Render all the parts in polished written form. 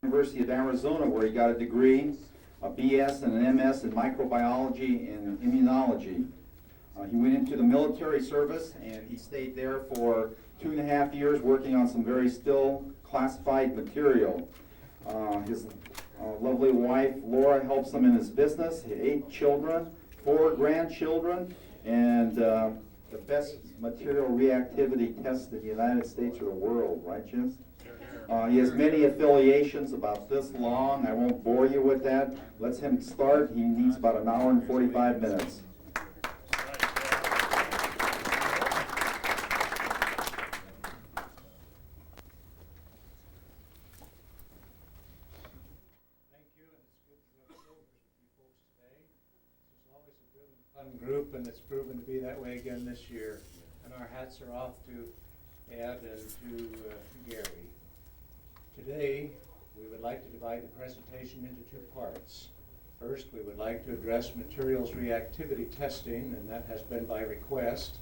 University of Arizona, where he got a degree, a BS and an MS in microbiology and immunology. He went into the military service and he stayed there for 2.5 years working on some very still classified material. His lovely wife Laura helps him in his business. He had 8 children, 4 grandchildren, and the best material reactivity test in the United States or the world, right, Jess? He has many affiliations about this long. I won't bore you with that. Let's him start. He needs about 1 hour and 45 minutes. Group, and it's proven to be that way again this year. And our hats are off to Ed and to Gary. Today, we would like to divide the presentation into 2 parts. First, we would like to address materials reactivity testing, and that has been by request.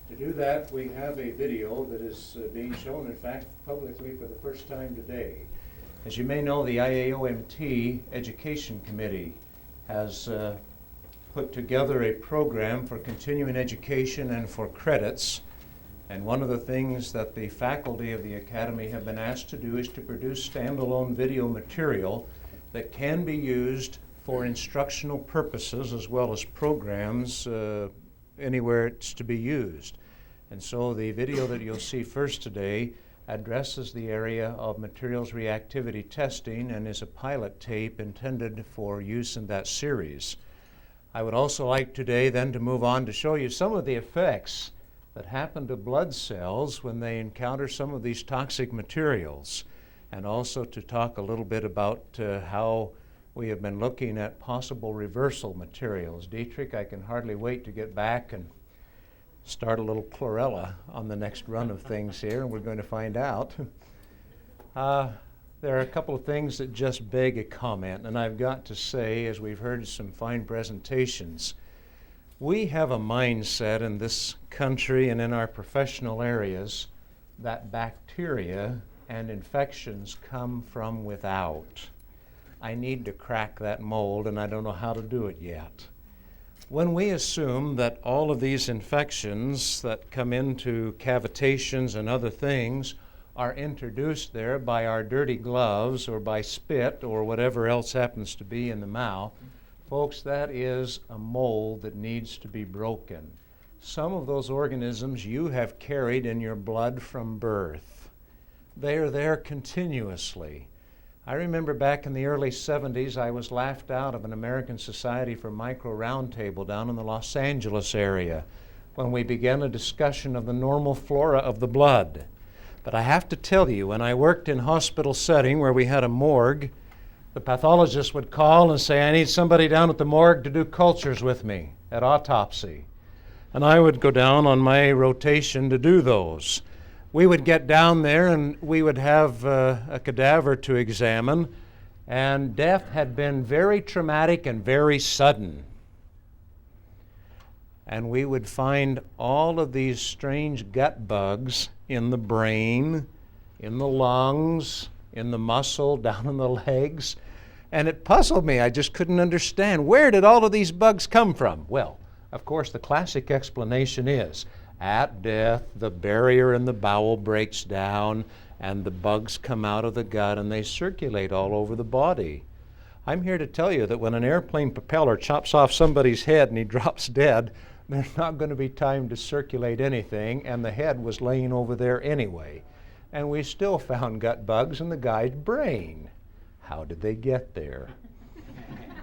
To do that, we have a video that is being shown, in fact, publicly for the first time today. As you may know, the IAOMT Education Committee has put together a program for continuing education and for credits. And one of the things that the faculty of the Academy have been asked to do is to produce standalone video material that can be used for instructional purposes as well as programs anywhere it's to be used. And so the video that you'll see first today addresses the area of materials reactivity testing and is a pilot tape intended for use in that series. I would also like today then to move on to show you some of the effects that happen to blood cells when they encounter some of these toxic materials, and also to talk a little bit about how we have been looking at possible reversal materials. Dietrich, I can hardly wait to get back and start a little chlorella on the next run of things here, and we're going to find out. There are a couple of things that just beg a comment, and I've got to say, as we've heard some fine presentations, we have a mindset in this country and in our professional areas that bacteria and infections come from without. I need to crack that mold, and I don't know how to do it yet. When we assume that all of these infections that come into cavitations and other things are introduced there by our dirty gloves or by spit or whatever else happens to be in the mouth, folks, that is a mold that needs to be broken. Some of those organisms you have carried in your blood from birth. They are there continuously. I remember back in the early 70s, I was laughed out of an American Society for Micro Roundtable down in the Los Angeles area when we began a discussion of the normal flora of the blood. But I have to tell you, when I worked in hospital setting where we had a morgue, the pathologist would call and say, I need somebody down at the morgue to do cultures with me at autopsy. And I would go down on my rotation to do those. We would get down there and we would have a cadaver to examine, and death had been very traumatic and very sudden. And we would find all of these strange gut bugs in the brain, in the lungs, in the muscle, down in the legs. And it puzzled me. I just couldn't understand. Where did all of these bugs come from? Well, of course, the classic explanation is at death, the barrier in the bowel breaks down and the bugs come out of the gut and they circulate all over the body. I'm here to tell you that when an airplane propeller chops off somebody's head and he drops dead, there's not going to be time to circulate anything, and the head was laying over there anyway. And we still found gut bugs in the guy's brain. How did they get there?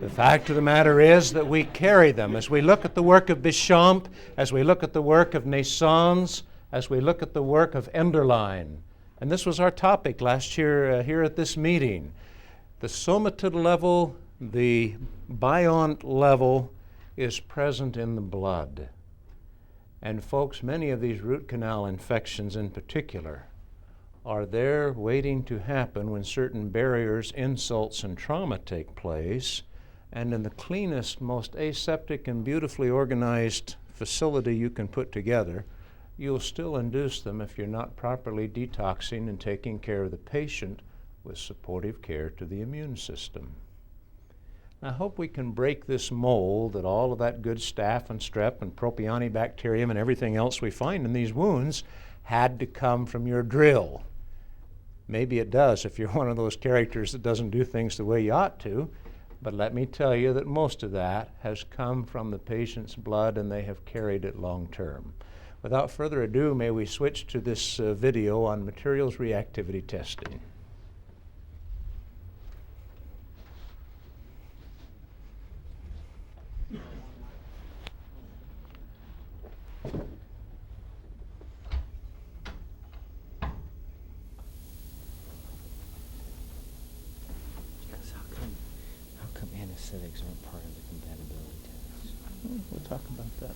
The fact of the matter is that we carry them. As we look at the work of Béchamp, as we look at the work of Naissance, as we look at the work of Enderlein, and this was our topic last year here at this meeting, the somatid level, the biont level, is present in the blood. And folks, many of these root canal infections in particular are there waiting to happen when certain barriers, insults, and trauma take place. And in the cleanest, most aseptic and beautifully organized facility you can put together, you'll still induce them if you're not properly detoxing and taking care of the patient with supportive care to the immune system. I hope we can break this mold that all of that good staph and strep and propionibacterium and everything else we find in these wounds had to come from your drill. Maybe it does if you're one of those characters that doesn't do things the way you ought to, but let me tell you that most of that has come from the patient's blood and they have carried it long term. Without further ado, may we switch to this video on materials reactivity testing. How come anesthetics aren't part of the compatibility test? We'll talk about that.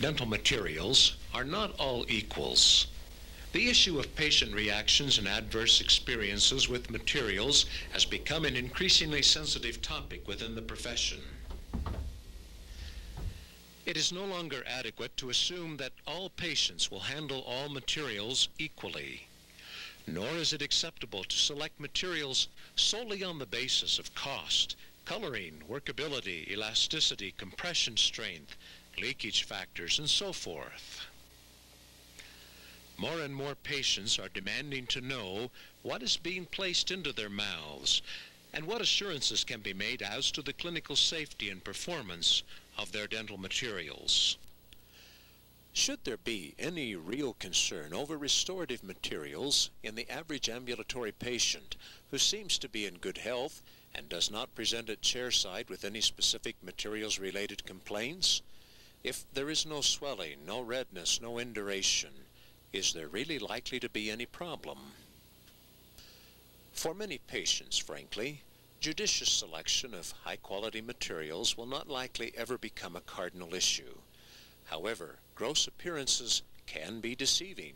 Dental materials are not all equals. The issue of patient reactions and adverse experiences with materials has become an increasingly sensitive topic within the profession. It is no longer adequate to assume that all patients will handle all materials equally, nor is it acceptable to select materials solely on the basis of cost, coloring, workability, elasticity, compression strength, leakage factors, and so forth. More and more patients are demanding to know what is being placed into their mouths and what assurances can be made as to the clinical safety and performance of their dental materials. Should there be any real concern over restorative materials in the average ambulatory patient who seems to be in good health and does not present at chairside with any specific materials-related complaints? If there is no swelling, no redness, no induration, is there really likely to be any problem? For many patients, frankly, judicious selection of high-quality materials will not likely ever become a cardinal issue. However, gross appearances can be deceiving.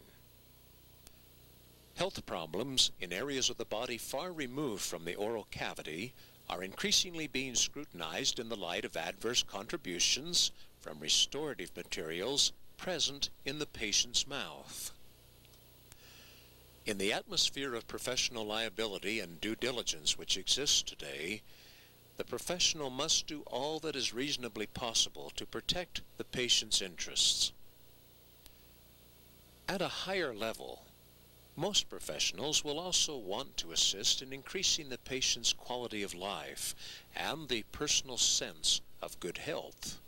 Health problems in areas of the body far removed from the oral cavity are increasingly being scrutinized in the light of adverse contributions from restorative materials present in the patient's mouth. In the atmosphere of professional liability and due diligence which exists today, the professional must do all that is reasonably possible to protect the patient's interests. At a higher level, most professionals will also want to assist in increasing the patient's quality of life and the personal sense of good health.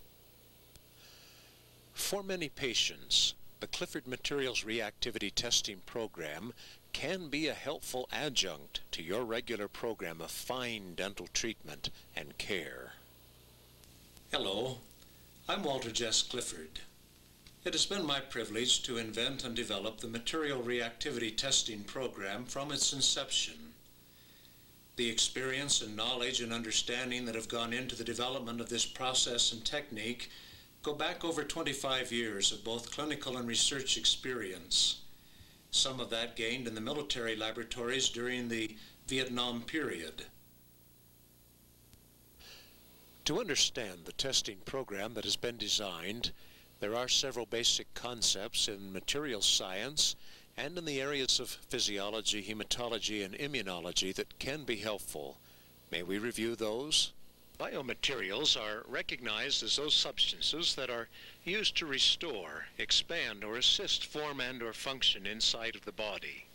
For many patients, the Clifford Materials Reactivity Testing Program can be a helpful adjunct to your regular program of fine dental treatment and care. Hello, I'm Walter Jess Clifford. It has been my privilege to invent and develop the Material Reactivity Testing Program from its inception. The experience and knowledge and understanding that have gone into the development of this process and technique go back over 25 years of both clinical and research experience. Some of that gained in the military laboratories during the Vietnam period. To understand the testing program that has been designed, there are several basic concepts in materials science and in the areas of physiology, hematology, and immunology that can be helpful. May we review those? Biomaterials are recognized as those substances that are used to restore, expand, or assist form and/or function inside of the body.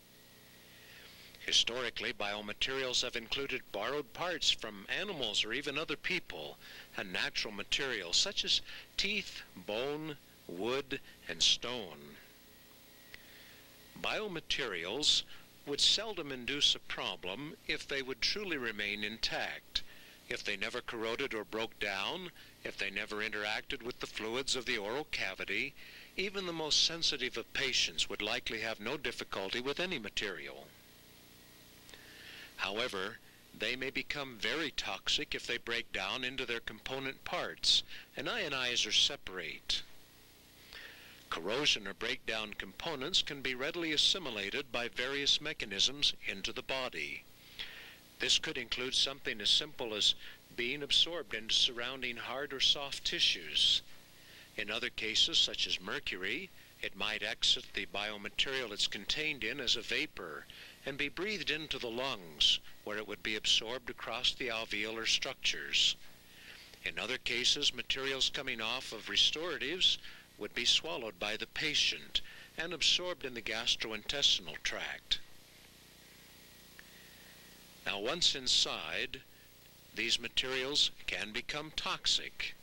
Historically, biomaterials have included borrowed parts from animals or even other people, and natural materials such as teeth, bone, wood, and stone. Biomaterials would seldom induce a problem if they would truly remain intact, if they never corroded or broke down, if they never interacted with the fluids of the oral cavity. Even the most sensitive of patients would likely have no difficulty with any material. However, they may become very toxic if they break down into their component parts and ionize or separate. Corrosion or breakdown components can be readily assimilated by various mechanisms into the body. This could include something as simple as being absorbed into surrounding hard or soft tissues. In other cases, such as mercury, it might exit the biomaterial it's contained in as a vapor and be breathed into the lungs, where it would be absorbed across the alveolar structures. In other cases, materials coming off of restoratives would be swallowed by the patient and absorbed in the gastrointestinal tract. Now, once inside, these materials can become toxic,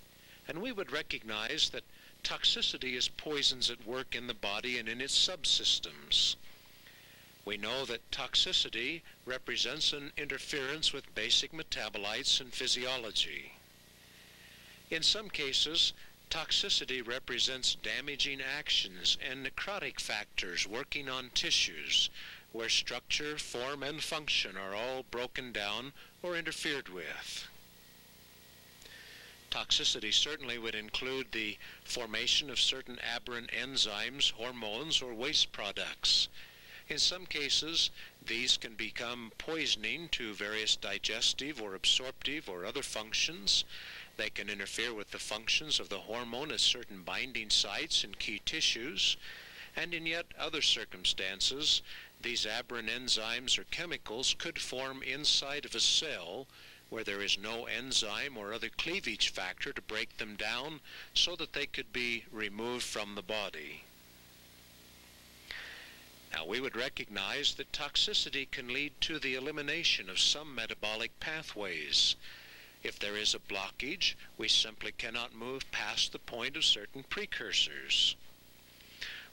and we would recognize that toxicity is poisons at work in the body and in its subsystems. We know that toxicity represents an interference with basic metabolites and physiology. In some cases, toxicity represents damaging actions and necrotic factors working on tissues where structure, form, and function are all broken down or interfered with. Toxicity certainly would include the formation of certain aberrant enzymes, hormones, or waste products. In some cases, these can become poisoning to various digestive or absorptive or other functions. They can interfere with the functions of the hormone at certain binding sites in key tissues. And in yet other circumstances, these aberrant enzymes or chemicals could form inside of a cell where there is no enzyme or other cleavage factor to break them down so that they could be removed from the body. Now, we would recognize that toxicity can lead to the elimination of some metabolic pathways. If there is a blockage, we simply cannot move past the point of certain precursors.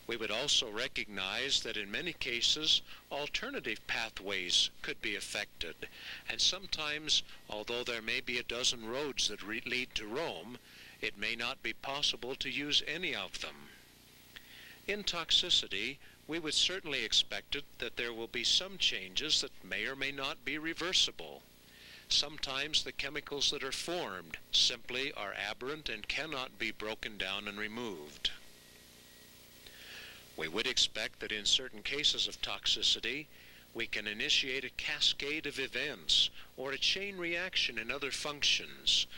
We would also recognize that in many cases, alternative pathways could be affected, and sometimes, although there may be a dozen roads that lead to Rome, it may not be possible to use any of them. In toxicity, we would certainly expect it that there will be some changes that may or may not be reversible. Sometimes the chemicals that are formed simply are aberrant and cannot be broken down and removed. We would expect that in certain cases of toxicity, we can initiate a cascade of events or a chain reaction in other functions.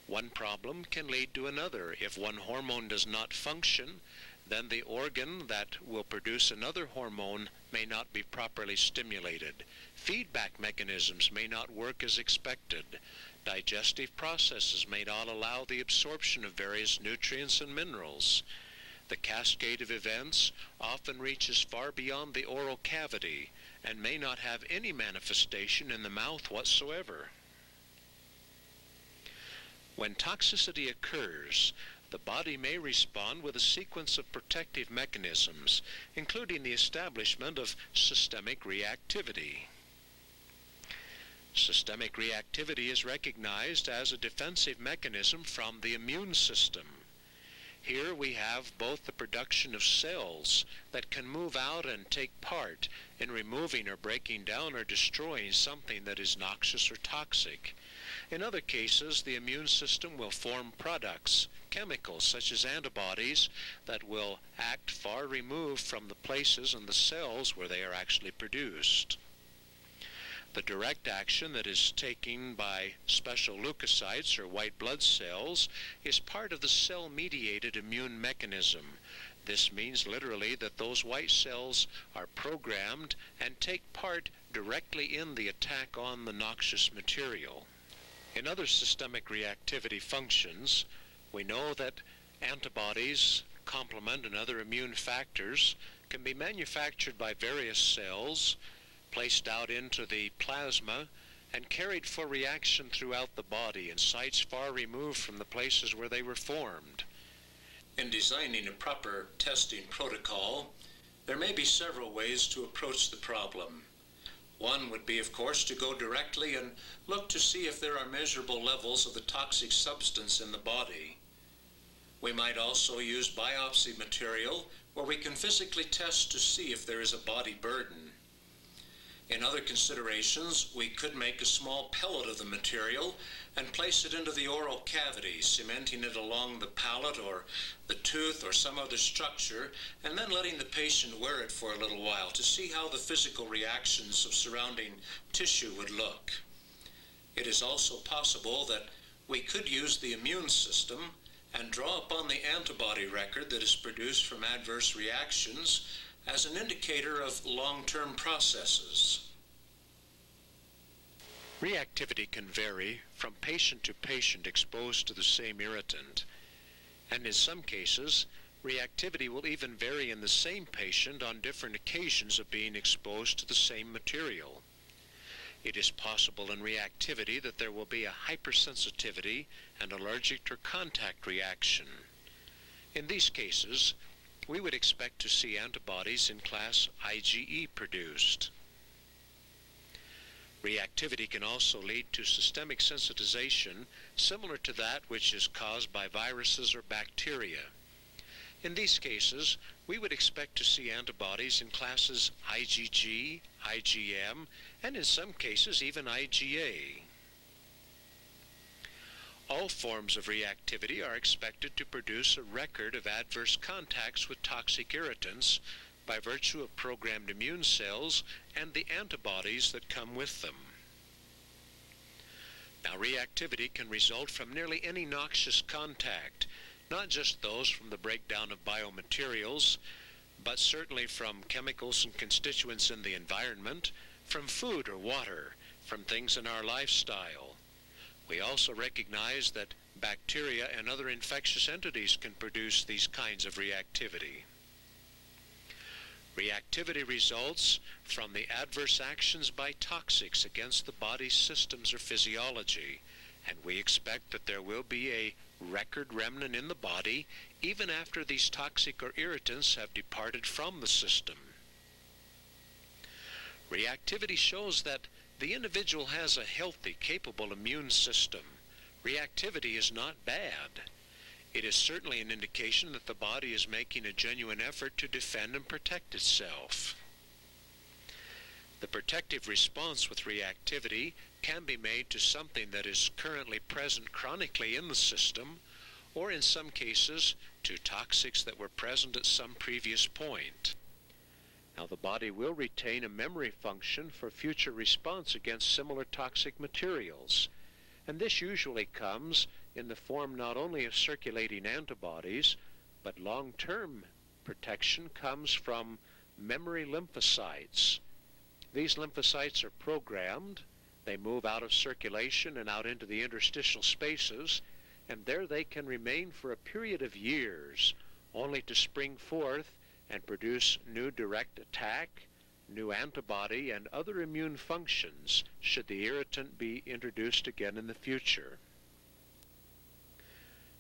One problem can lead to another. If one hormone does not function, then the organ that will produce another hormone may not be properly stimulated. Feedback mechanisms may not work as expected. Digestive processes may not allow the absorption of various nutrients and minerals. The cascade of events often reaches far beyond the oral cavity and may not have any manifestation in the mouth whatsoever. When toxicity occurs, the body may respond with a sequence of protective mechanisms, including the establishment of systemic reactivity. Systemic reactivity is recognized as a defensive mechanism from the immune system. Here we have both the production of cells that can move out and take part in removing or breaking down or destroying something that is noxious or toxic. In other cases, the immune system will form products, chemicals such as antibodies, that will act far removed from the places and the cells where they are actually produced. The direct action that is taken by special leukocytes or white blood cells is part of the cell-mediated immune mechanism. This means literally that those white cells are programmed and take part directly in the attack on the noxious material. In other systemic reactivity functions, we know that antibodies, complement, and other immune factors can be manufactured by various cells, placed out into the plasma, and carried for reaction throughout the body in sites far removed from the places where they were formed. In designing a proper testing protocol, there may be several ways to approach the problem. One would be, of course, to go directly and look to see if there are measurable levels of the toxic substance in the body. We might also use biopsy material where we can physically test to see if there is a body burden. In other considerations, we could make a small pellet of the material and place it into the oral cavity, cementing it along the palate or the tooth or some other structure, and then letting the patient wear it for a little while to see how the physical reactions of surrounding tissue would look. It is also possible that we could use the immune system and draw upon the antibody record that is produced from adverse reactions as an indicator of long-term processes. Reactivity can vary from patient to patient exposed to the same irritant, and in some cases, reactivity will even vary in the same patient on different occasions of being exposed to the same material. It is possible in reactivity that there will be a hypersensitivity and allergic or contact reaction. In these cases, we would expect to see antibodies in class IgE produced. Reactivity can also lead to systemic sensitization similar to that which is caused by viruses or bacteria. In these cases, we would expect to see antibodies in classes IgG, IgM, and in some cases even IgA. All forms of reactivity are expected to produce a record of adverse contacts with toxic irritants by virtue of programmed immune cells and the antibodies that come with them. Now, reactivity can result from nearly any noxious contact, not just those from the breakdown of biomaterials, but certainly from chemicals and constituents in the environment, from food or water, from things in our lifestyle. We also recognize that bacteria and other infectious entities can produce these kinds of reactivity. Reactivity results from the adverse actions by toxics against the body's systems or physiology, and we expect that there will be a record remnant in the body even after these toxic or irritants have departed from the system. Reactivity shows that the individual has a healthy, capable immune system. Reactivity is not bad. It is certainly an indication that the body is making a genuine effort to defend and protect itself. The protective response with reactivity can be made to something that is currently present chronically in the system, or in some cases to toxics that were present at some previous point. Now, the body will retain a memory function for future response against similar toxic materials, and this usually comes in the form not only of circulating antibodies, but long-term protection comes from memory lymphocytes. These lymphocytes are programmed, they move out of circulation and out into the interstitial spaces, and there they can remain for a period of years, only to spring forth and produce new direct attack, new antibody, and other immune functions should the irritant be introduced again in the future.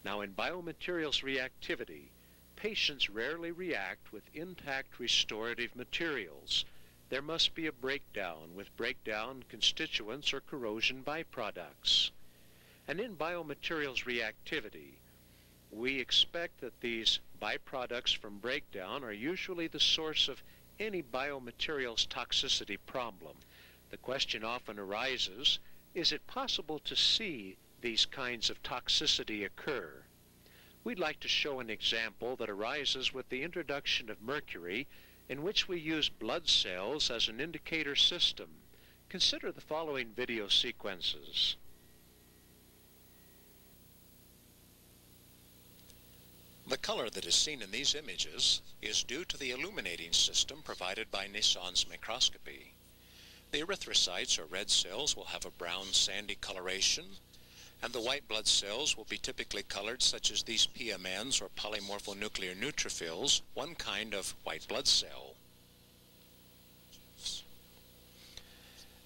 Now, in biomaterials reactivity, patients rarely react with intact restorative materials. There must be a breakdown with breakdown constituents or corrosion byproducts. And in biomaterials reactivity, we expect that these byproducts from breakdown are usually the source of any biomaterials toxicity problem. The question often arises, is it possible to see these kinds of toxicity occur? We'd like to show an example that arises with the introduction of mercury, in which we use blood cells as an indicator system. Consider the following video sequences. The color that is seen in these images is due to the illuminating system provided by Nissan's microscopy. The erythrocytes or red cells will have a brown sandy coloration, And the white blood cells will be typically colored, such as these PMNs, or polymorphonuclear neutrophils, one kind of white blood cell.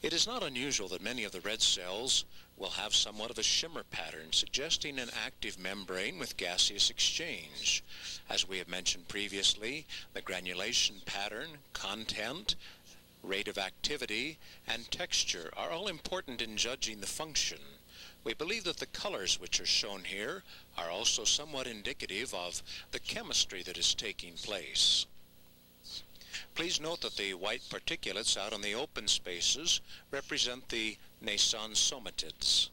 It is not unusual that many of the red cells will have somewhat of a shimmer pattern, suggesting an active membrane with gaseous exchange. As we have mentioned previously, the granulation pattern, content, rate of activity, and texture are all important in judging the function. We believe that the colors which are shown here are also somewhat indicative of the chemistry that is taking place. Please note that the white particulates out on the open spaces represent the nascent somatids.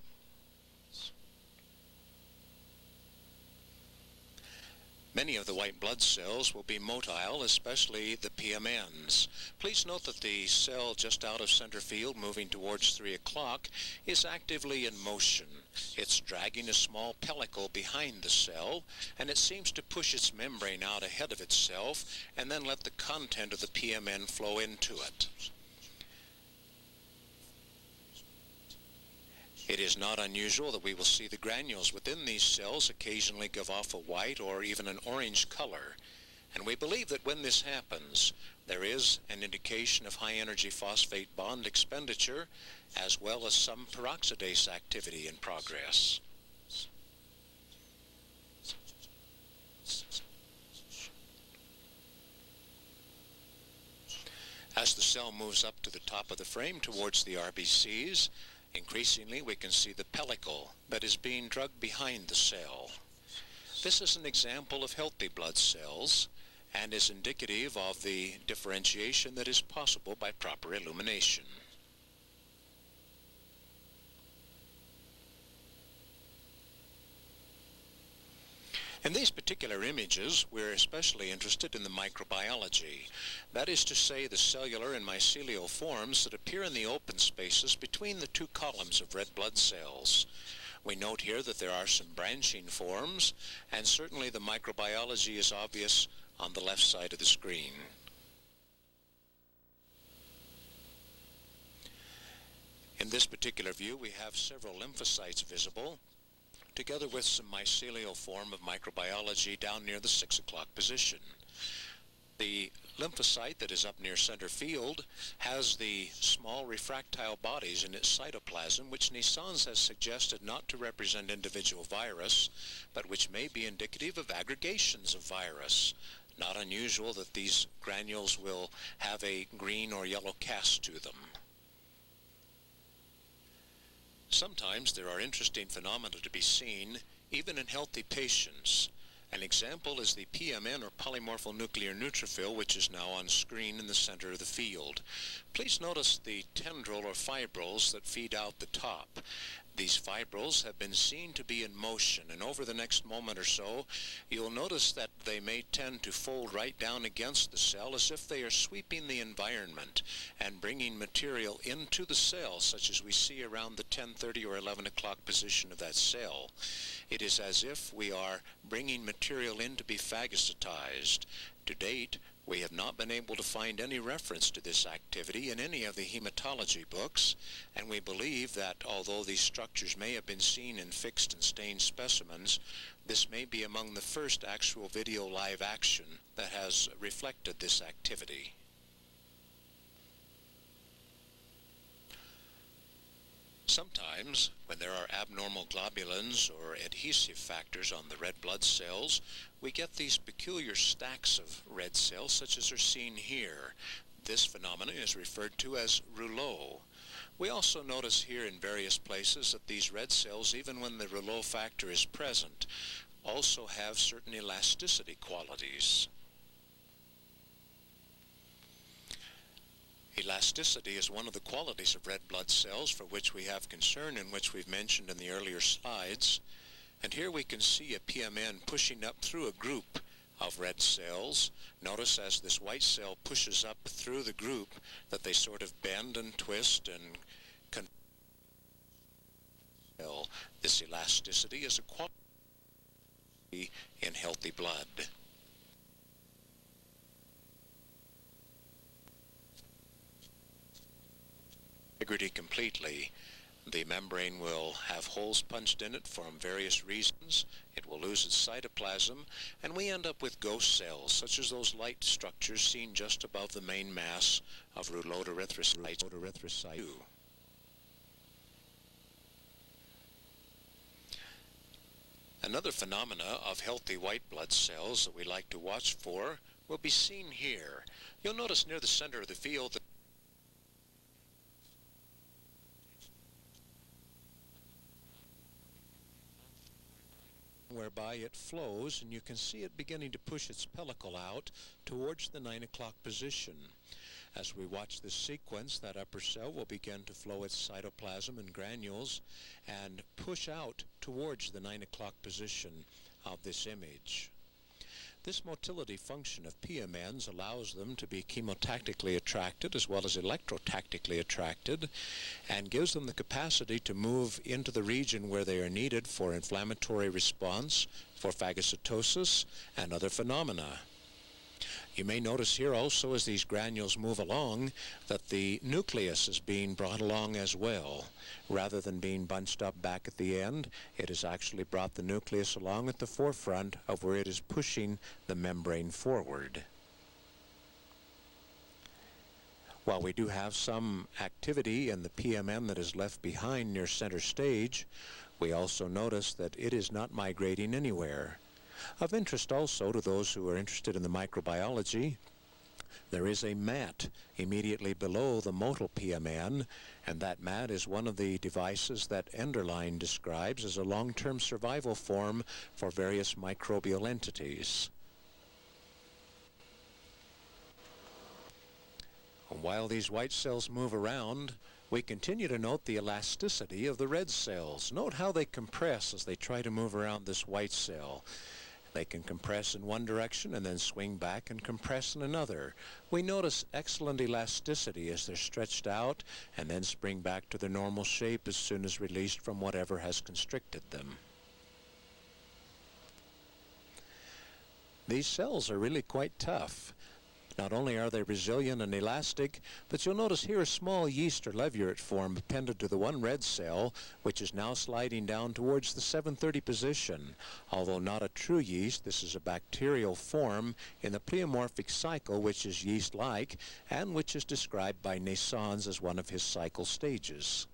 Many of the white blood cells will be motile, especially the PMNs. Please note that the cell just out of center field, moving towards 3 o'clock, is actively in motion. It's dragging a small pellicle behind the cell, and it seems to push its membrane out ahead of itself and then let the content of the PMN flow into it. It is not unusual that we will see the granules within these cells occasionally give off a white or even an orange color. And we believe that when this happens, there is an indication of high-energy phosphate bond expenditure, as well as some peroxidase activity in progress. As the cell moves up to the top of the frame towards the RBCs, increasingly we can see the pellicle that is being drugged behind the cell. This is an example of healthy blood cells and is indicative of the differentiation that is possible by proper illumination. In these particular images, we're especially interested in the microbiology. That is to say, the cellular and mycelial forms that appear in the open spaces between the two columns of red blood cells. We note here that there are some branching forms, and certainly the microbiology is obvious on the left side of the screen. In this particular view, we have several lymphocytes visible, together with some mycelial form of microbiology down near the 6 o'clock position. The lymphocyte that is up near center field has the small refractile bodies in its cytoplasm, which Nissan's has suggested not to represent individual virus, but which may be indicative of aggregations of virus. Not unusual that these granules will have a green or yellow cast to them. Sometimes there are interesting phenomena to be seen, even in healthy patients. An example is the PMN, or polymorphonuclear neutrophil, which is now on screen in the center of the field. Please notice the tendril or fibrils that feed out the top. These fibrils have been seen to be in motion, and over the next moment or so, you'll notice that they may tend to fold right down against the cell as if they are sweeping the environment and bringing material into the cell, such as we see around the 10:30 or 11 o'clock position of that cell. It is as if we are bringing material in to be phagocytized. To date, we have not been able to find any reference to this activity in any of the hematology books, and we believe that although these structures may have been seen in fixed and stained specimens, this may be among the first actual video live action that has reflected this activity. Sometimes, when there are abnormal globulins or adhesive factors on the red blood cells, we get these peculiar stacks of red cells, such as are seen here. This phenomenon is referred to as rouleau. We also notice here in various places that these red cells, even when the rouleau factor is present, also have certain elasticity qualities. Elasticity is one of the qualities of red blood cells for which we have concern and which we've mentioned in the earlier slides. And here we can see a PMN pushing up through a group of red cells. Notice as this white cell pushes up through the group that they sort of bend and twist and this elasticity is a quality in healthy blood. Integrity completely. The membrane will have holes punched in it for various reasons. It will lose its cytoplasm, and we end up with ghost cells, such as those light structures seen just above the main mass of rouleau erythrocytes. Another phenomena of healthy white blood cells that we like to watch for will be seen here. You'll notice near the center of the field that whereby it flows, and you can see it beginning to push its pellicle out towards the 9 o'clock position. As we watch this sequence, that upper cell will begin to flow its cytoplasm and granules and push out towards the 9 o'clock position of this image. This motility function of PMNs allows them to be chemotactically attracted as well as electrotactically attracted, and gives them the capacity to move into the region where they are needed for inflammatory response, for phagocytosis, and other phenomena. You may notice here also, as these granules move along, that the nucleus is being brought along as well. Rather than being bunched up back at the end, it has actually brought the nucleus along at the forefront of where it is pushing the membrane forward. While we do have some activity in the PMN that is left behind near center stage, we also notice that it is not migrating anywhere. Of interest also to those who are interested in the microbiology, there is a mat immediately below the motile PMN, and that mat is one of the devices that Enderlein describes as a long-term survival form for various microbial entities. And while these white cells move around, we continue to note the elasticity of the red cells. Note how they compress as they try to move around this white cell. They can compress in one direction and then swing back and compress in another. We notice excellent elasticity as they're stretched out and then spring back to their normal shape as soon as released from whatever has constricted them. These cells are really quite tough. Not only are they resilient and elastic, but you'll notice here a small yeast or levuret form appended to the one red cell, which is now sliding down towards the 730 position. Although not a true yeast, this is a bacterial form in the pleomorphic cycle, which is yeast-like, and which is described by Naissans as one of his cycle stages.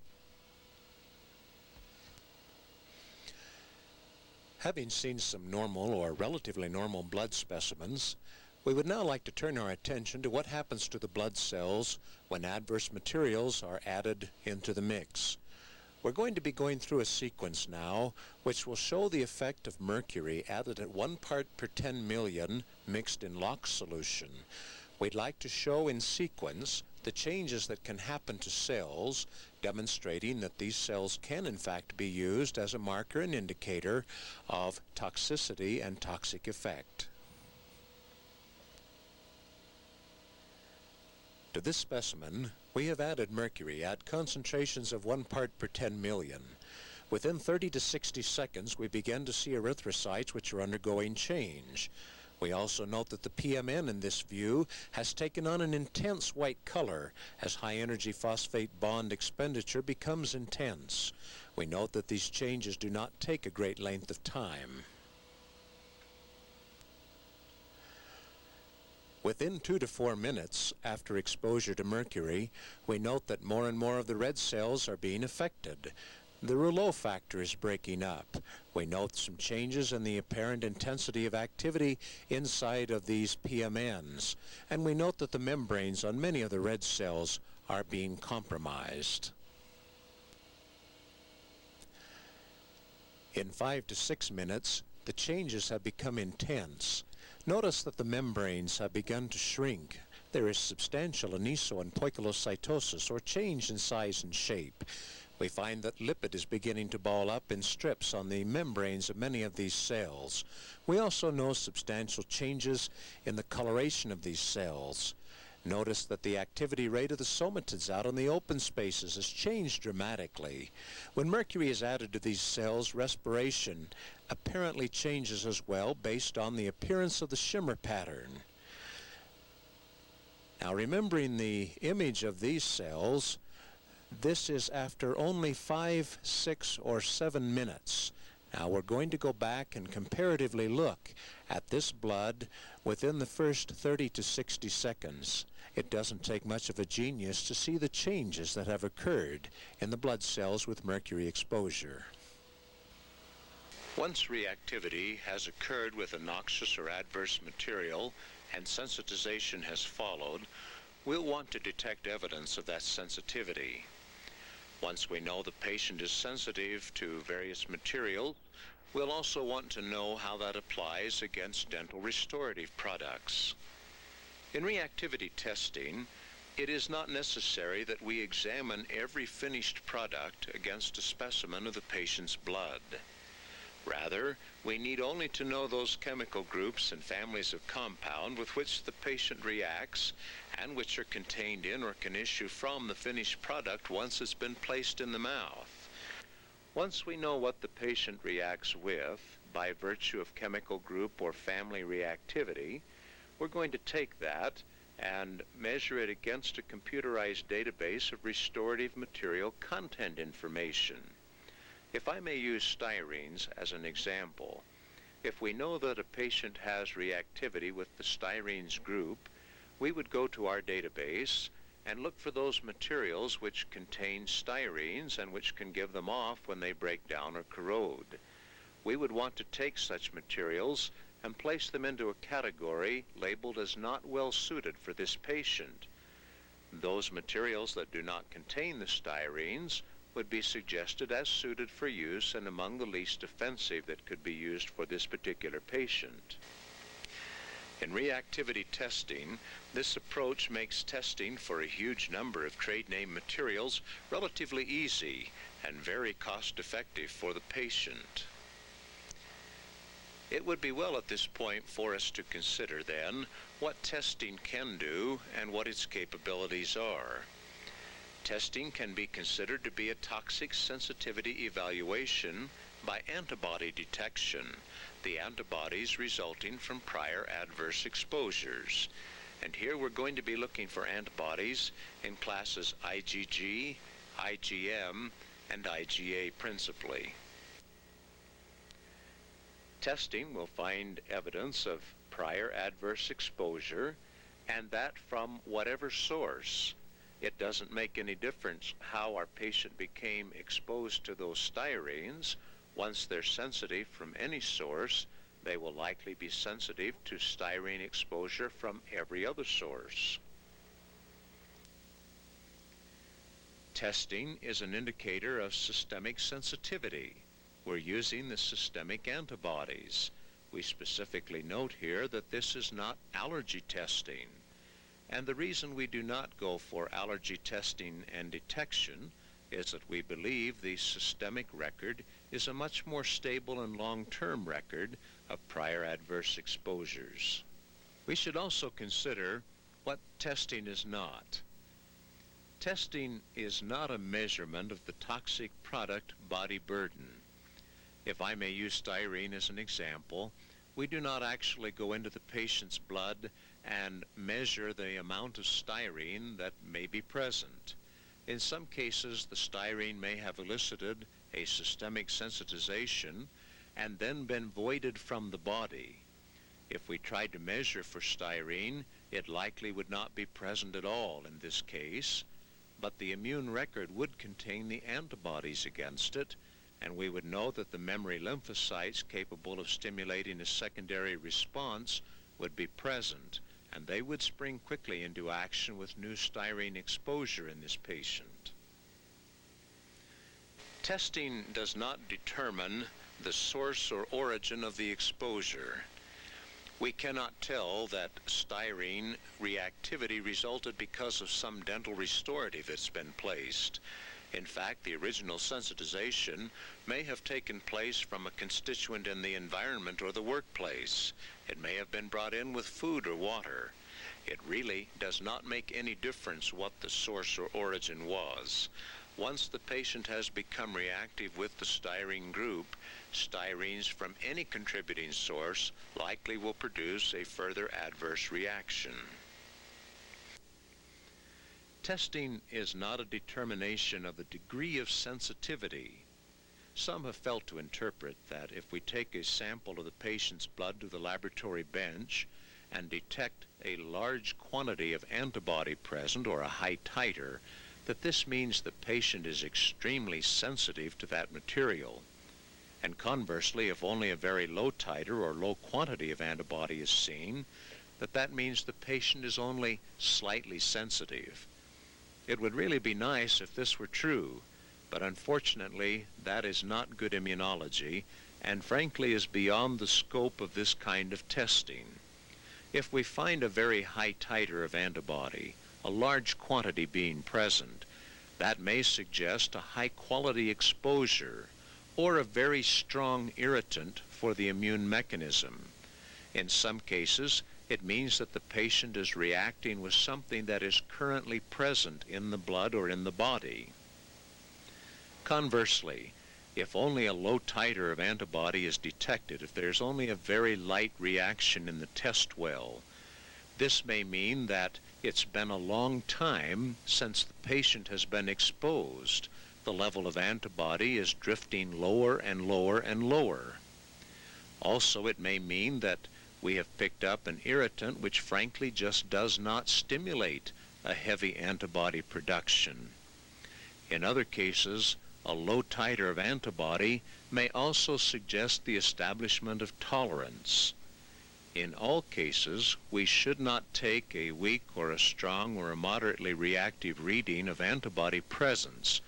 Having seen some normal or relatively normal blood specimens, we would now like to turn our attention to what happens to the blood cells when adverse materials are added into the mix. We're going to be going through a sequence now which will show the effect of mercury added at 1 part per 10 million mixed in LOX solution. We'd like to show in sequence the changes that can happen to cells, demonstrating that these cells can in fact be used as a marker and indicator of toxicity and toxic effect. To this specimen, we have added mercury at concentrations of 1 part per 10 million. Within 30 to 60 seconds, we begin to see erythrocytes which are undergoing change. We also note that the PMN in this view has taken on an intense white color as high-energy phosphate bond expenditure becomes intense. We note that these changes do not take a great length of time. Within 2 to 4 minutes after exposure to mercury, we note that more and more of the red cells are being affected. The rouleau factor is breaking up. We note some changes in the apparent intensity of activity inside of these PMNs, and we note that the membranes on many of the red cells are being compromised. In 5 to 6 minutes, the changes have become intense. Notice that the membranes have begun to shrink. There is substantial aniso and poikilocytosis, or change in size and shape. We find that lipid is beginning to ball up in strips on the membranes of many of these cells. We also note substantial changes in the coloration of these cells. Notice that the activity rate of the somatids out in the open spaces has changed dramatically. When mercury is added to these cells, respiration apparently changes as well based on the appearance of the shimmer pattern. Now, remembering the image of these cells, This is after only 5, 6, or 7 minutes. Now we're going to go back and comparatively look at this blood within the first 30 to 60 seconds. It doesn't take much of a genius to see the changes that have occurred in the blood cells with mercury exposure. Once reactivity has occurred with a noxious or adverse material and sensitization has followed, we'll want to detect evidence of that sensitivity. Once we know the patient is sensitive to various materials, we'll also want to know how that applies against dental restorative products. In reactivity testing, it is not necessary that we examine every finished product against a specimen of the patient's blood. Rather, we need only to know those chemical groups and families of compound with which the patient reacts and which are contained in or can issue from the finished product once it's been placed in the mouth. Once we know what the patient reacts with by virtue of chemical group or family reactivity, we're going to take that and measure it against a computerized database of restorative material content information. If I may use styrenes as an example, if we know that a patient has reactivity with the styrenes group, we would go to our database and look for those materials which contain styrenes and which can give them off when they break down or corrode. We would want to take such materials and place them into a category labeled as not well suited for this patient. Those materials that do not contain the styrenes would be suggested as suited for use and among the least offensive that could be used for this particular patient. In reactivity testing, this approach makes testing for a huge number of trade name materials relatively easy and very cost-effective for the patient. It would be well at this point for us to consider then what testing can do and what its capabilities are. Testing can be considered to be a toxic sensitivity evaluation by antibody detection, the antibodies resulting from prior adverse exposures. And here we're going to be looking for antibodies in classes IgG, IgM, and IgA principally. Testing will find evidence of prior adverse exposure, and that from whatever source. It doesn't make any difference how our patient became exposed to those styrenes. Once they're sensitive from any source, they will likely be sensitive to styrene exposure from every other source. Testing is an indicator of systemic sensitivity. We're using the systemic antibodies. We specifically note here that this is not allergy testing. And the reason we do not go for allergy testing and detection is that we believe the systemic record is a much more stable and long-term record of prior adverse exposures. We should also consider what testing is not. Testing is not a measurement of the toxic product body burden. If I may use styrene as an example, we do not actually go into the patient's blood and measure the amount of styrene that may be present. In some cases, the styrene may have elicited a systemic sensitization and then been voided from the body. If we tried to measure for styrene, it likely would not be present at all in this case, but the immune record would contain the antibodies against it, and we would know that the memory lymphocytes capable of stimulating a secondary response would be present, and they would spring quickly into action with new styrene exposure in this patient. Testing does not determine the source or origin of the exposure. We cannot tell that styrene reactivity resulted because of some dental restorative that's been placed. In fact, the original sensitization may have taken place from a constituent in the environment or the workplace. It may have been brought in with food or water. It really does not make any difference what the source or origin was. Once the patient has become reactive with the styrene group, styrenes from any contributing source likely will produce a further adverse reaction. Testing is not a determination of the degree of sensitivity. Some have felt to interpret that if we take a sample of the patient's blood to the laboratory bench and detect a large quantity of antibody present, or a high titer, that this means the patient is extremely sensitive to that material. And conversely, if only a very low titer or low quantity of antibody is seen, that means the patient is only slightly sensitive. It would really be nice if this were true, but unfortunately that is not good immunology, and frankly is beyond the scope of this kind of testing. If we find a very high titer of antibody, a large quantity being present, that may suggest a high quality exposure or a very strong irritant for the immune mechanism. In some cases, it means that the patient is reacting with something that is currently present in the blood or in the body. Conversely, if only a low titer of antibody is detected, if there's only a very light reaction in the test well, this may mean that it's been a long time since the patient has been exposed. The level of antibody is drifting lower and lower and lower. Also, it may mean that we have picked up an irritant which frankly just does not stimulate a heavy antibody production. In other cases, a low titer of antibody may also suggest the establishment of tolerance. In all cases, we should not take a weak or a strong or a moderately reactive reading of antibody presence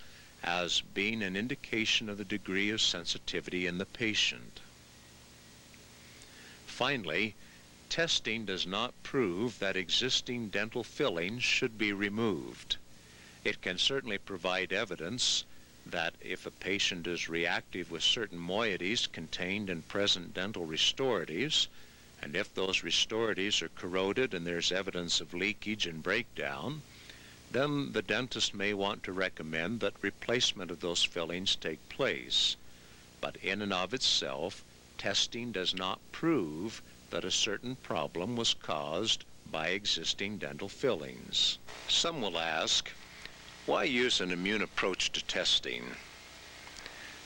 as being an indication of the degree of sensitivity in the patient. Finally, testing does not prove that existing dental fillings should be removed. It can certainly provide evidence that if a patient is reactive with certain moieties contained in present dental restoratives, and if those restoratives are corroded and there's evidence of leakage and breakdown, then the dentist may want to recommend that replacement of those fillings take place. But in and of itself, testing does not prove that a certain problem was caused by existing dental fillings. Some will ask, why use an immune approach to testing?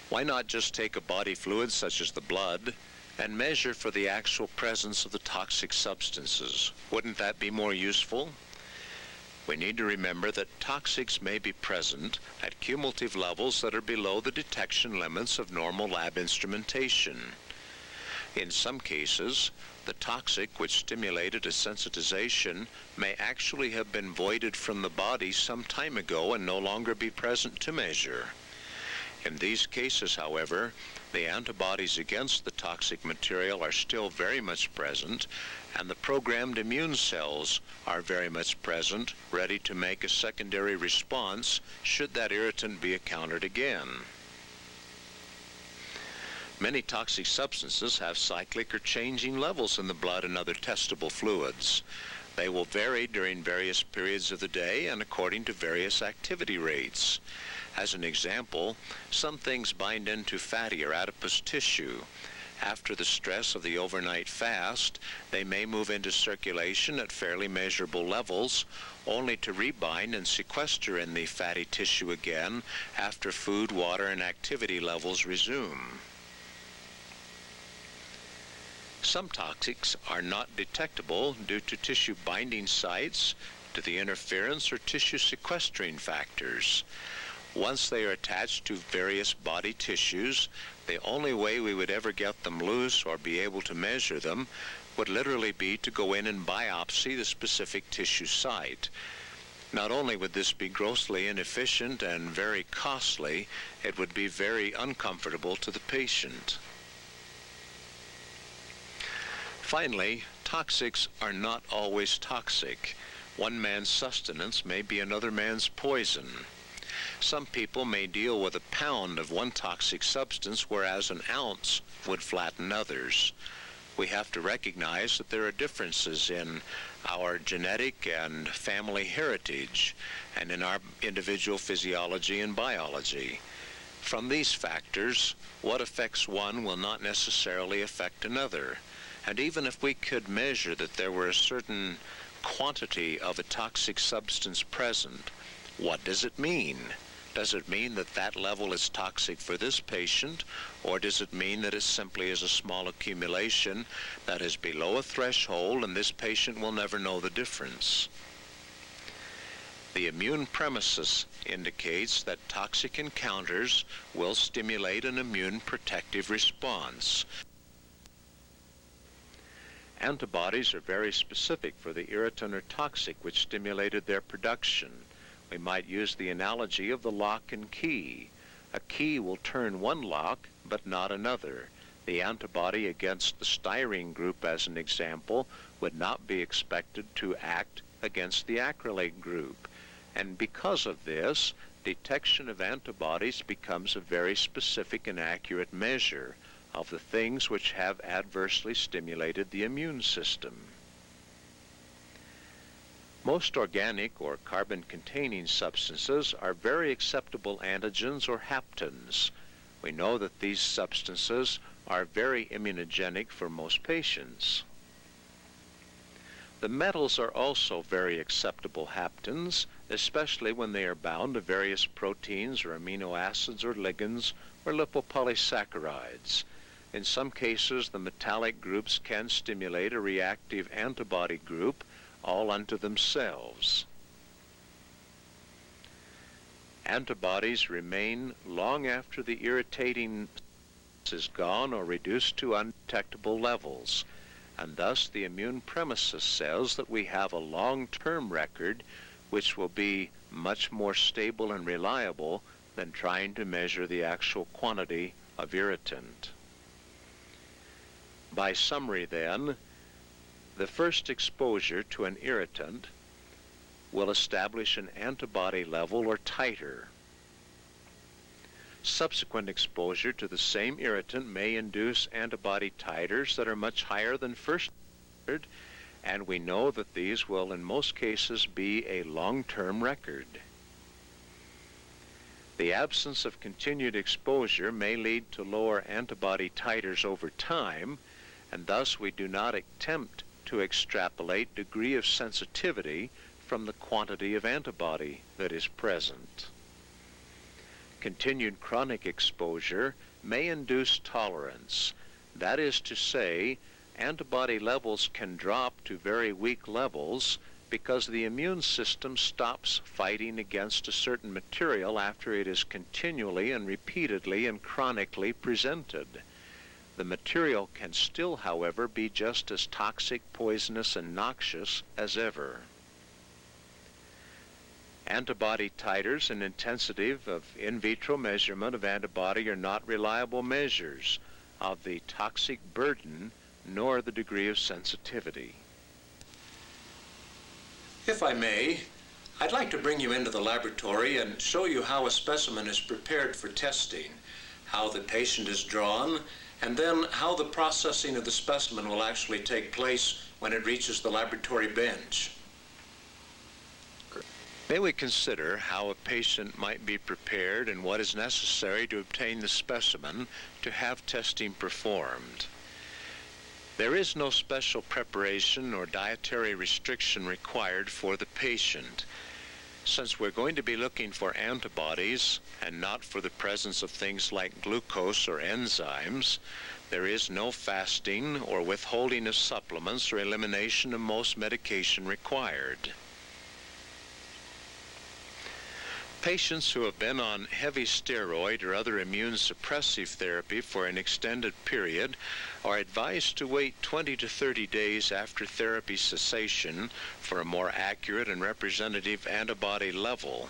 Why not just take a body fluid such as the blood and measure for the actual presence of the toxic substances? Wouldn't that be more useful? We need to remember that toxics may be present at cumulative levels that are below the detection limits of normal lab instrumentation. In some cases, the toxic which stimulated a sensitization may actually have been voided from the body some time ago and no longer be present to measure. In these cases, however, the antibodies against the toxic material are still very much present, and the programmed immune cells are very much present, ready to make a secondary response should that irritant be encountered again. Many toxic substances have cyclic or changing levels in the blood and other testable fluids. They will vary during various periods of the day and according to various activity rates. As an example, some things bind into fatty or adipose tissue. After the stress of the overnight fast, they may move into circulation at fairly measurable levels, only to rebind and sequester in the fatty tissue again after food, water, and activity levels resume. Some toxics are not detectable due to tissue binding sites, to the interference or tissue sequestering factors. Once they are attached to various body tissues, the only way we would ever get them loose or be able to measure them would literally be to go in and biopsy the specific tissue site. Not only would this be grossly inefficient and very costly, it would be very uncomfortable to the patient. Finally, toxics are not always toxic. One man's sustenance may be another man's poison. Some people may deal with a pound of one toxic substance, whereas an ounce would flatten others. We have to recognize that there are differences in our genetic and family heritage and in our individual physiology and biology. From these factors, what affects one will not necessarily affect another. And even if we could measure that there were a certain quantity of a toxic substance present. What does it mean? Does it mean that that level is toxic for this patient, or does it mean that it simply is a small accumulation that is below a threshold and this patient will never know the difference? The immune premises indicates that toxic encounters will stimulate an immune protective response. Antibodies are very specific for the irritant or toxic which stimulated their production. We might use the analogy of the lock and key. A key will turn one lock, but not another. The antibody against the styrene group, as an example, would not be expected to act against the acrylate group. And because of this, detection of antibodies becomes a very specific and accurate measure of the things which have adversely stimulated the immune system. Most organic or carbon-containing substances are very acceptable antigens or haptens. We know that these substances are very immunogenic for most patients. The metals are also very acceptable haptens, especially when they are bound to various proteins or amino acids or ligands or lipopolysaccharides. In some cases, the metallic groups can stimulate a reactive antibody group all unto themselves. Antibodies remain long after the irritating is gone or reduced to undetectable levels, and thus the immune premises says that we have a long-term record which will be much more stable and reliable than trying to measure the actual quantity of irritant. By summary then, the first exposure to an irritant will establish an antibody level or titer. Subsequent exposure to the same irritant may induce antibody titers that are much higher than first, and we know that these will in most cases be a long-term record. The absence of continued exposure may lead to lower antibody titers over time, and thus we do not attempt to extrapolate degree of sensitivity from the quantity of antibody that is present. Continued chronic exposure may induce tolerance. That is to say, antibody levels can drop to very weak levels because the immune system stops fighting against a certain material after it is continually and repeatedly and chronically presented. The material can still, however, be just as toxic, poisonous, and noxious as ever. Antibody titers and intensity of in vitro measurement of antibody are not reliable measures of the toxic burden nor the degree of sensitivity. If I may, I'd like to bring you into the laboratory and show you how a specimen is prepared for testing, how the patient is drawn, and then how the processing of the specimen will actually take place when it reaches the laboratory bench. May we consider how a patient might be prepared and what is necessary to obtain the specimen to have testing performed. There is no special preparation or dietary restriction required for the patient. Since we're going to be looking for antibodies and not for the presence of things like glucose or enzymes, there is no fasting or withholding of supplements or elimination of most medication required. Patients who have been on heavy steroid or other immune suppressive therapy for an extended period are advised to wait 20 to 30 days after therapy cessation for a more accurate and representative antibody level.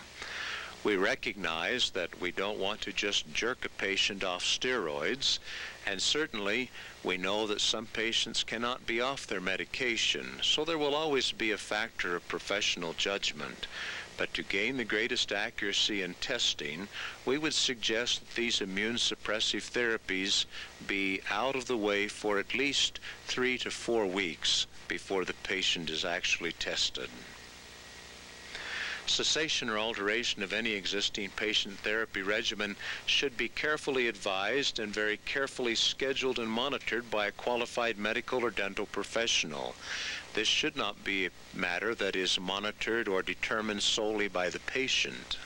We recognize that we don't want to just jerk a patient off steroids, and certainly we know that some patients cannot be off their medication, so there will always be a factor of professional judgment. But to gain the greatest accuracy in testing, we would suggest that these immune suppressive therapies be out of the way for at least 3 to 4 weeks before the patient is actually tested. Cessation or alteration of any existing patient therapy regimen should be carefully advised and very carefully scheduled and monitored by a qualified medical or dental professional. This should not be a matter that is monitored or determined solely by the patient.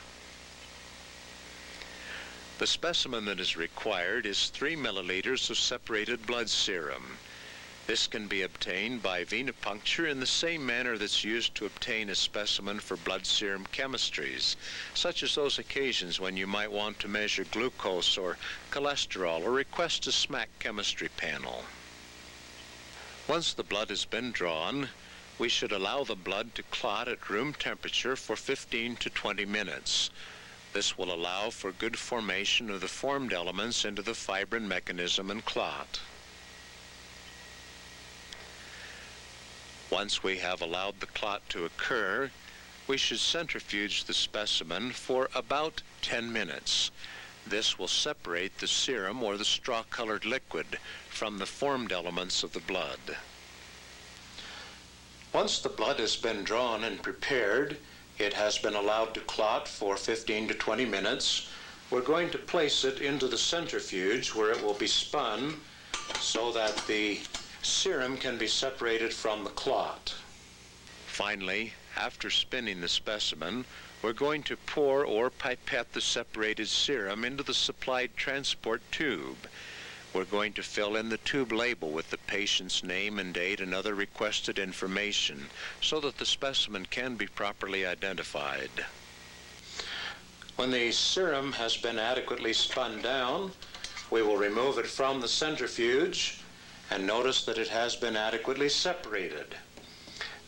The specimen that is required is 3 milliliters of separated blood serum. This can be obtained by venipuncture in the same manner that's used to obtain a specimen for blood serum chemistries, such as those occasions when you might want to measure glucose or cholesterol or request a SMAC chemistry panel. Once the blood has been drawn, we should allow the blood to clot at room temperature for 15 to 20 minutes. This will allow for good formation of the formed elements into the fibrin mechanism and clot. Once we have allowed the clot to occur, we should centrifuge the specimen for about 10 minutes. This will separate the serum or the straw-colored liquid from the formed elements of the blood. Once the blood has been drawn and prepared, it has been allowed to clot for 15 to 20 minutes. We're going to place it into the centrifuge where it will be spun so that the serum can be separated from the clot. Finally, after spinning the specimen, we're going to pour or pipette the separated serum into the supplied transport tube. We're going to fill in the tube label with the patient's name and date and other requested information so that the specimen can be properly identified. When the serum has been adequately spun down, we will remove it from the centrifuge and notice that it has been adequately separated.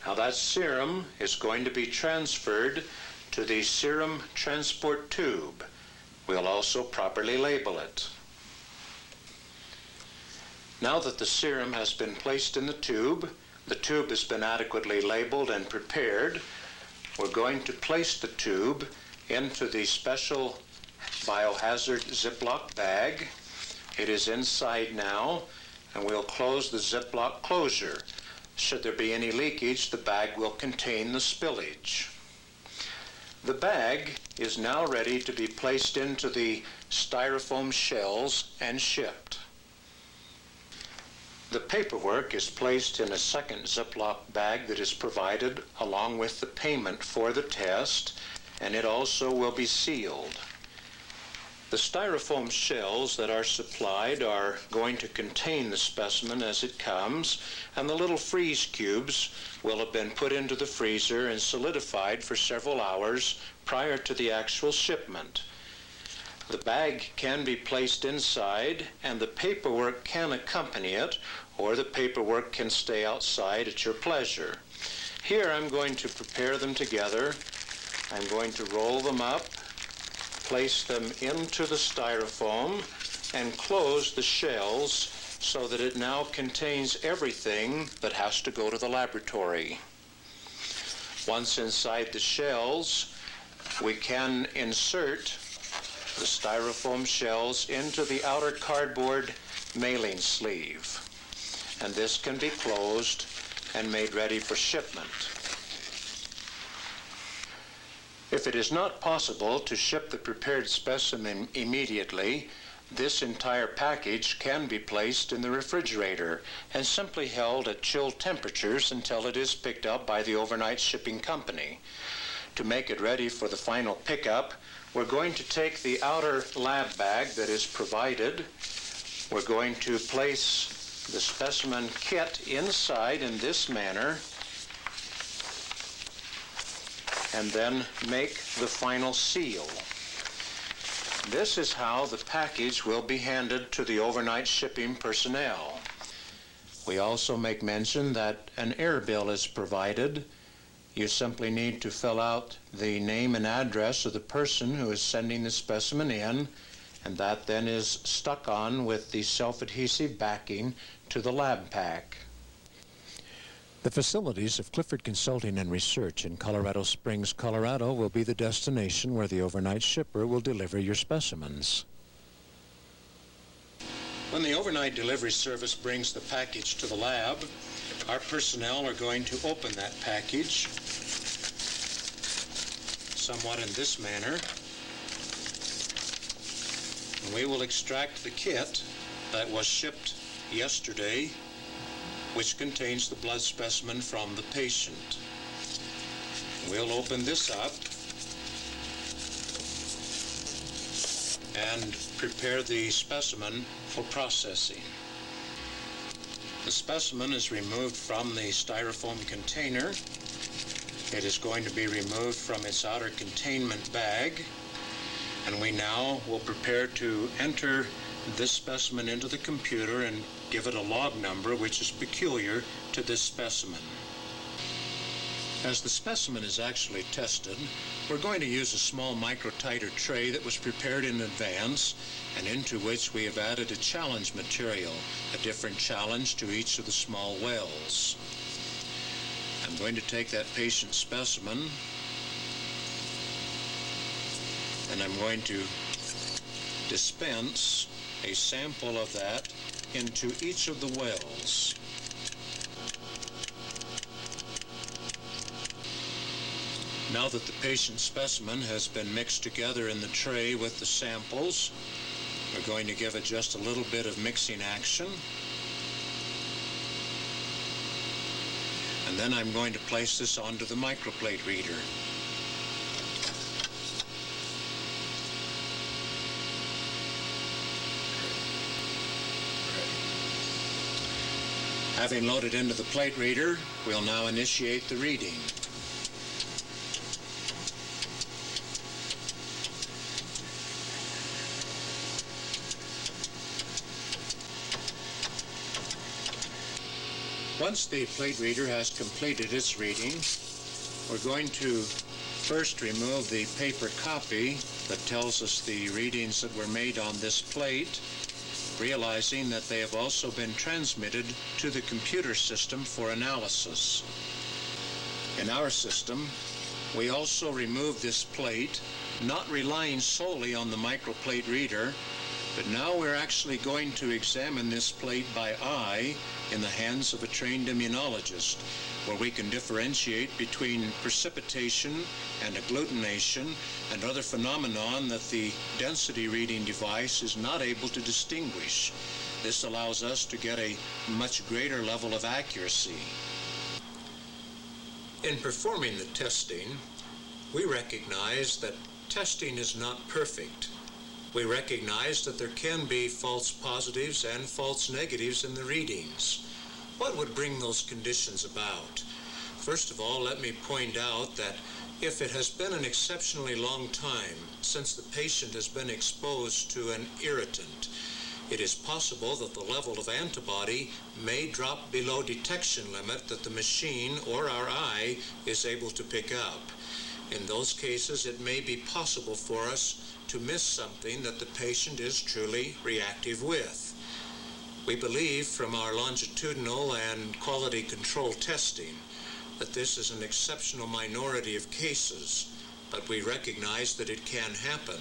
Now that serum is going to be transferred to the serum transport tube. We'll also properly label it. Now that the serum has been placed in the tube has been adequately labeled and prepared, we're going to place the tube into the special biohazard Ziploc bag. It is inside now, and we'll close the Ziploc closure. Should there be any leakage, the bag will contain the spillage. The bag is now ready to be placed into the styrofoam shells and shipped. The paperwork is placed in a second Ziploc bag that is provided along with the payment for the test, and it also will be sealed. The styrofoam shells that are supplied are going to contain the specimen as it comes, and the little freeze cubes will have been put into the freezer and solidified for several hours prior to the actual shipment. The bag can be placed inside, and the paperwork can accompany it, or the paperwork can stay outside at your pleasure. Here I'm going to prepare them together. I'm going to roll them up, place them into the styrofoam, and close the shells so that it now contains everything that has to go to the laboratory. Once inside the shells, we can insert the styrofoam shells into the outer cardboard mailing sleeve, and this can be closed and made ready for shipment. If it is not possible to ship the prepared specimen immediately, this entire package can be placed in the refrigerator and simply held at chilled temperatures until it is picked up by the overnight shipping company. To make it ready for the final pickup, we're going to take the outer lab bag that is provided. We're going to place the specimen kit inside in this manner, and then make the final seal. This is how the package will be handed to the overnight shipping personnel. We also make mention that an air bill is provided. You simply need to fill out the name and address of the person who is sending the specimen in, and that then is stuck on with the self-adhesive backing to the lab pack. The facilities of Clifford Consulting and Research in Colorado Springs, Colorado will be the destination where the overnight shipper will deliver your specimens. When the overnight delivery service brings the package to the lab, our personnel are going to open that package somewhat in this manner. And we will extract the kit that was shipped yesterday, which contains the blood specimen from the patient. We'll open this up and prepare the specimen for processing. The specimen is removed from the styrofoam container. It is going to be removed from its outer containment bag, and we now will prepare to enter this specimen into the computer and give it a log number which is peculiar to this specimen. As the specimen is actually tested, we're going to use a small microtiter tray that was prepared in advance and into which we have added a challenge material, a different challenge to each of the small wells. I'm going to take that patient specimen and I'm going to dispense a sample of that into each of the wells. Now that the patient specimen has been mixed together in the tray with the samples, we're going to give it just a little bit of mixing action. And then I'm going to place this onto the microplate reader. Having loaded into the plate reader, we'll now initiate the reading. Once the plate reader has completed its reading, we're going to first remove the paper copy that tells us the readings that were made on this plate, realizing that they have also been transmitted to the computer system for analysis. In our system, we also remove this plate, not relying solely on the microplate reader, but now we're actually going to examine this plate by eye in the hands of a trained immunologist, where we can differentiate between precipitation and agglutination and other phenomenon that the density reading device is not able to distinguish. This allows us to get a much greater level of accuracy. In performing the testing, we recognize that testing is not perfect. We recognize that there can be false positives and false negatives in the readings. What would bring those conditions about? First of all, let me point out that if it has been an exceptionally long time since the patient has been exposed to an irritant, it is possible that the level of antibody may drop below detection limit that the machine or our eye is able to pick up. In those cases, it may be possible for us to miss something that the patient is truly reactive with. We believe from our longitudinal and quality control testing that this is an exceptional minority of cases, but we recognize that it can happen.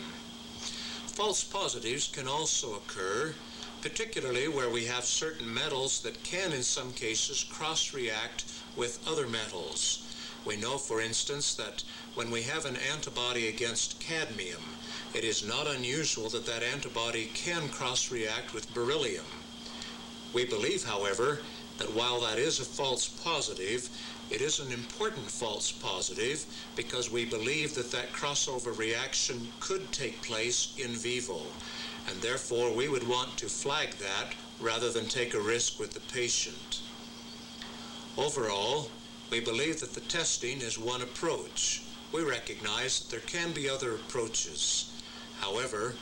False positives can also occur, particularly where we have certain metals that can in some cases cross-react with other metals. We know, for instance, that when we have an antibody against cadmium, it is not unusual that that antibody can cross-react with beryllium. We believe, however, that while that is a false positive, it is an important false positive because we believe that that crossover reaction could take place in vivo, and therefore we would want to flag that rather than take a risk with the patient. Overall, we believe that the testing is one approach. We recognize that there can be other approaches. However,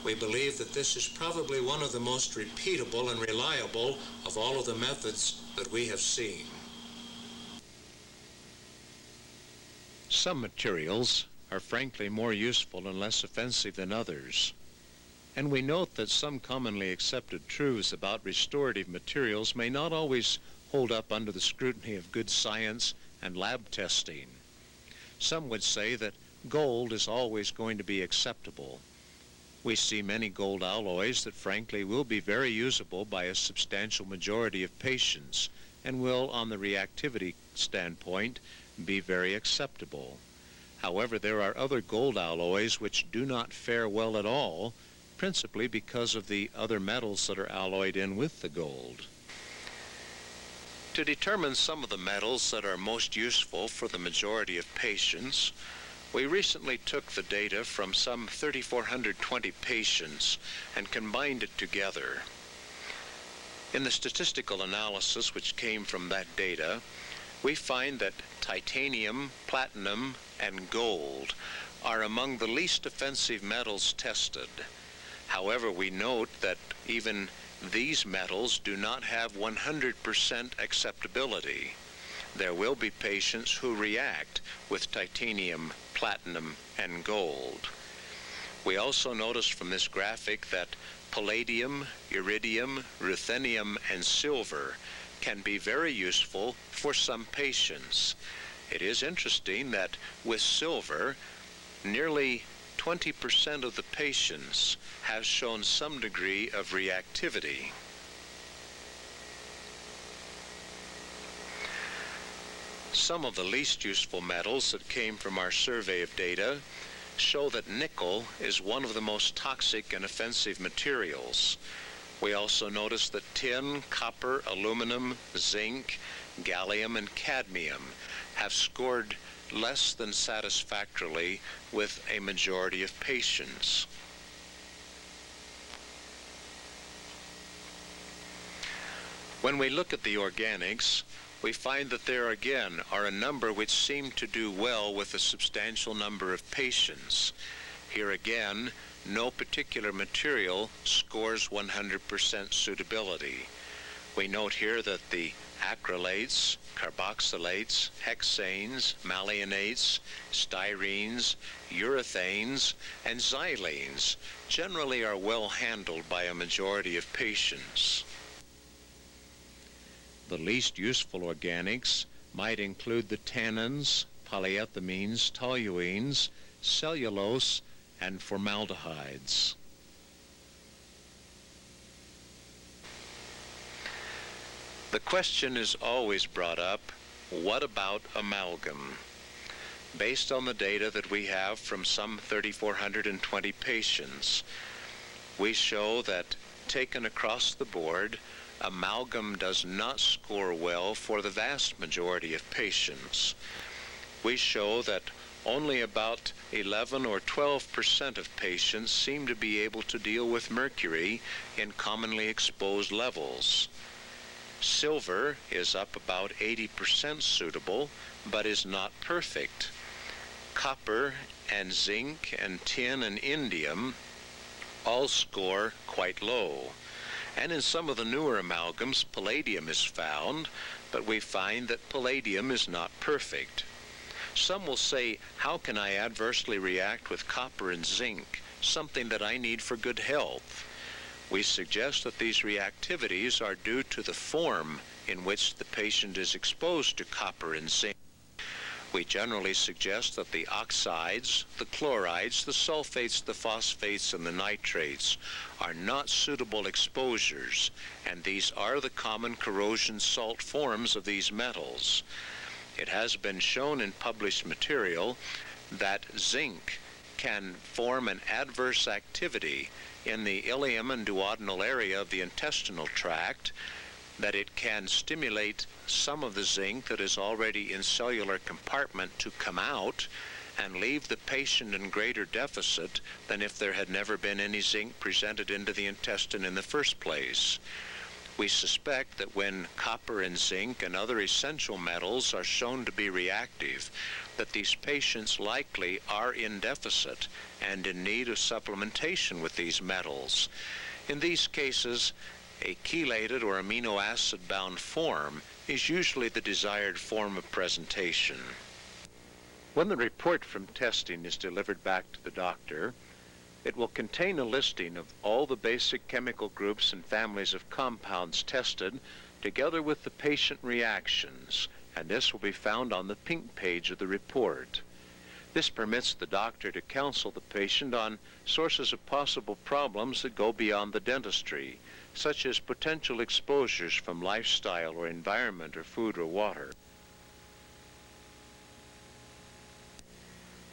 we believe that this is probably one of the most repeatable and reliable of all of the methods that we have seen. Some materials are frankly more useful and less offensive than others. And we note that some commonly accepted truths about restorative materials may not always hold up under the scrutiny of good science and lab testing. Some would say that gold is always going to be acceptable. We see many gold alloys that frankly will be very usable by a substantial majority of patients and will, on the reactivity standpoint, be very acceptable. However, there are other gold alloys which do not fare well at all, principally because of the other metals that are alloyed in with the gold. To determine some of the metals that are most useful for the majority of patients, we recently took the data from some 3,420 patients and combined it together. In the statistical analysis which came from that data, we find that titanium, platinum, and gold are among the least offensive metals tested. However, we note that even these metals do not have 100% acceptability. There will be patients who react with titanium, platinum, and gold. We also notice from this graphic that palladium, iridium, ruthenium, and silver can be very useful for some patients. It is interesting that with silver, nearly 20% of the patients have shown some degree of reactivity. Some of the least useful metals that came from our survey of data show that nickel is one of the most toxic and offensive materials. We also notice that tin, copper, aluminum, zinc, gallium, and cadmium have scored less than satisfactorily with a majority of patients. When we look at the organics, we find that there again are a number which seem to do well with a substantial number of patients. Here again, no particular material scores 100% suitability. We note here that the acrylates, carboxylates, hexanes, malleonates, styrenes, urethanes, and xylenes generally are well handled by a majority of patients. The least useful organics might include the tannins, polyethylenes, toluenes, cellulose, and formaldehydes. The question is always brought up, what about amalgam? Based on the data that we have from some 3,420 patients, we show that taken across the board, amalgam does not score well for the vast majority of patients. We show that only about 11 or 12% of patients seem to be able to deal with mercury in commonly exposed levels. Silver is up about 80% suitable, but is not perfect. Copper and zinc and tin and indium all score quite low. And in some of the newer amalgams, palladium is found, but we find that palladium is not perfect. Some will say, how can I adversely react with copper and zinc, something that I need for good health? We suggest that these reactivities are due to the form in which the patient is exposed to copper and zinc. We generally suggest that the oxides, the chlorides, the sulfates, the phosphates, and the nitrates are not suitable exposures, and these are the common corrosion salt forms of these metals. It has been shown in published material that zinc can form an adverse activity in the ileum and duodenal area of the intestinal tract, that it can stimulate some of the zinc that is already in cellular compartment to come out and leave the patient in greater deficit than if there had never been any zinc presented into the intestine in the first place. We suspect that when copper and zinc and other essential metals are shown to be reactive, that these patients likely are in deficit and in need of supplementation with these metals. In these cases, a chelated or amino acid bound form is usually the desired form of presentation. When the report from testing is delivered back to the doctor, it will contain a listing of all the basic chemical groups and families of compounds tested, together with the patient reactions, and this will be found on the pink page of the report. This permits the doctor to counsel the patient on sources of possible problems that go beyond the dentistry, such as potential exposures from lifestyle or environment or food or water.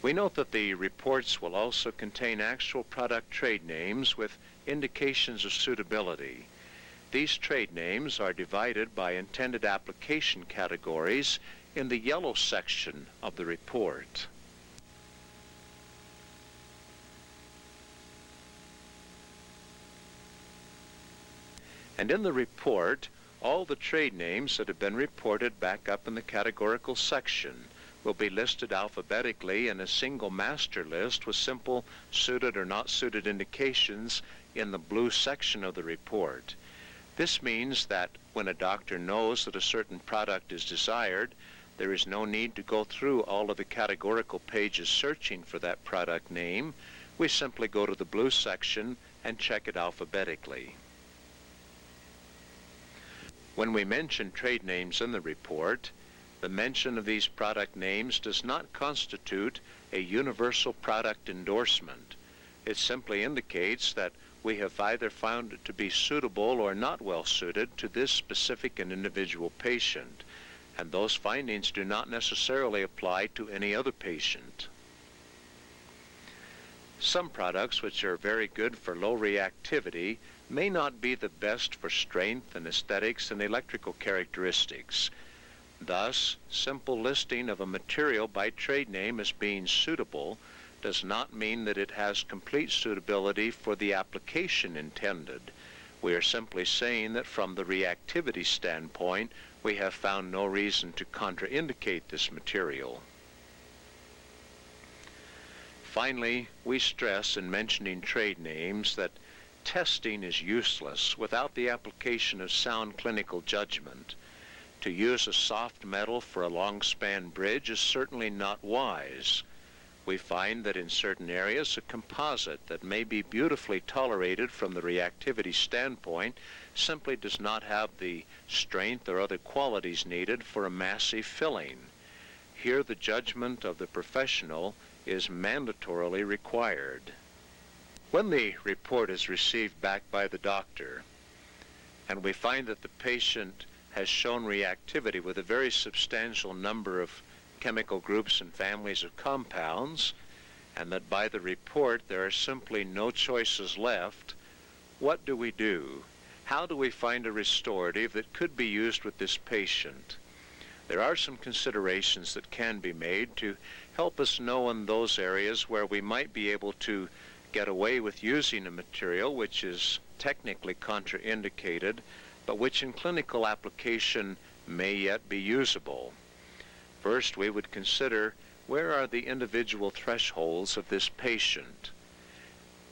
We note that the reports will also contain actual product trade names with indications of suitability. These trade names are divided by intended application categories in the yellow section of the report. And in the report, all the trade names that have been reported back up in the categorical section will be listed alphabetically in a single master list with simple suited or not suited indications in the blue section of the report. This means that when a doctor knows that a certain product is desired, there is no need to go through all of the categorical pages searching for that product name. We simply go to the blue section and check it alphabetically. When we mention trade names in the report, the mention of these product names does not constitute a universal product endorsement. It simply indicates that we have either found it to be suitable or not well suited to this specific and individual patient, and those findings do not necessarily apply to any other patient. Some products which are very good for low reactivity may not be the best for strength and aesthetics and electrical characteristics. Thus, simple listing of a material by trade name as being suitable does not mean that it has complete suitability for the application intended. We are simply saying that from the reactivity standpoint, we have found no reason to contraindicate this material. Finally, we stress in mentioning trade names that testing is useless without the application of sound clinical judgment. To use a soft metal for a long-span bridge is certainly not wise. We find that in certain areas a composite that may be beautifully tolerated from the reactivity standpoint simply does not have the strength or other qualities needed for a massive filling. Here the judgment of the professional is mandatorily required. When the report is received back by the doctor and we find that the patient has shown reactivity with a very substantial number of chemical groups and families of compounds, and that by the report there are simply no choices left, what do we do? How do we find a restorative that could be used with this patient? There are some considerations that can be made to help us know in those areas where we might be able to get away with using a material which is technically contraindicated, but which in clinical application may yet be usable. First, we would consider where are the individual thresholds of this patient.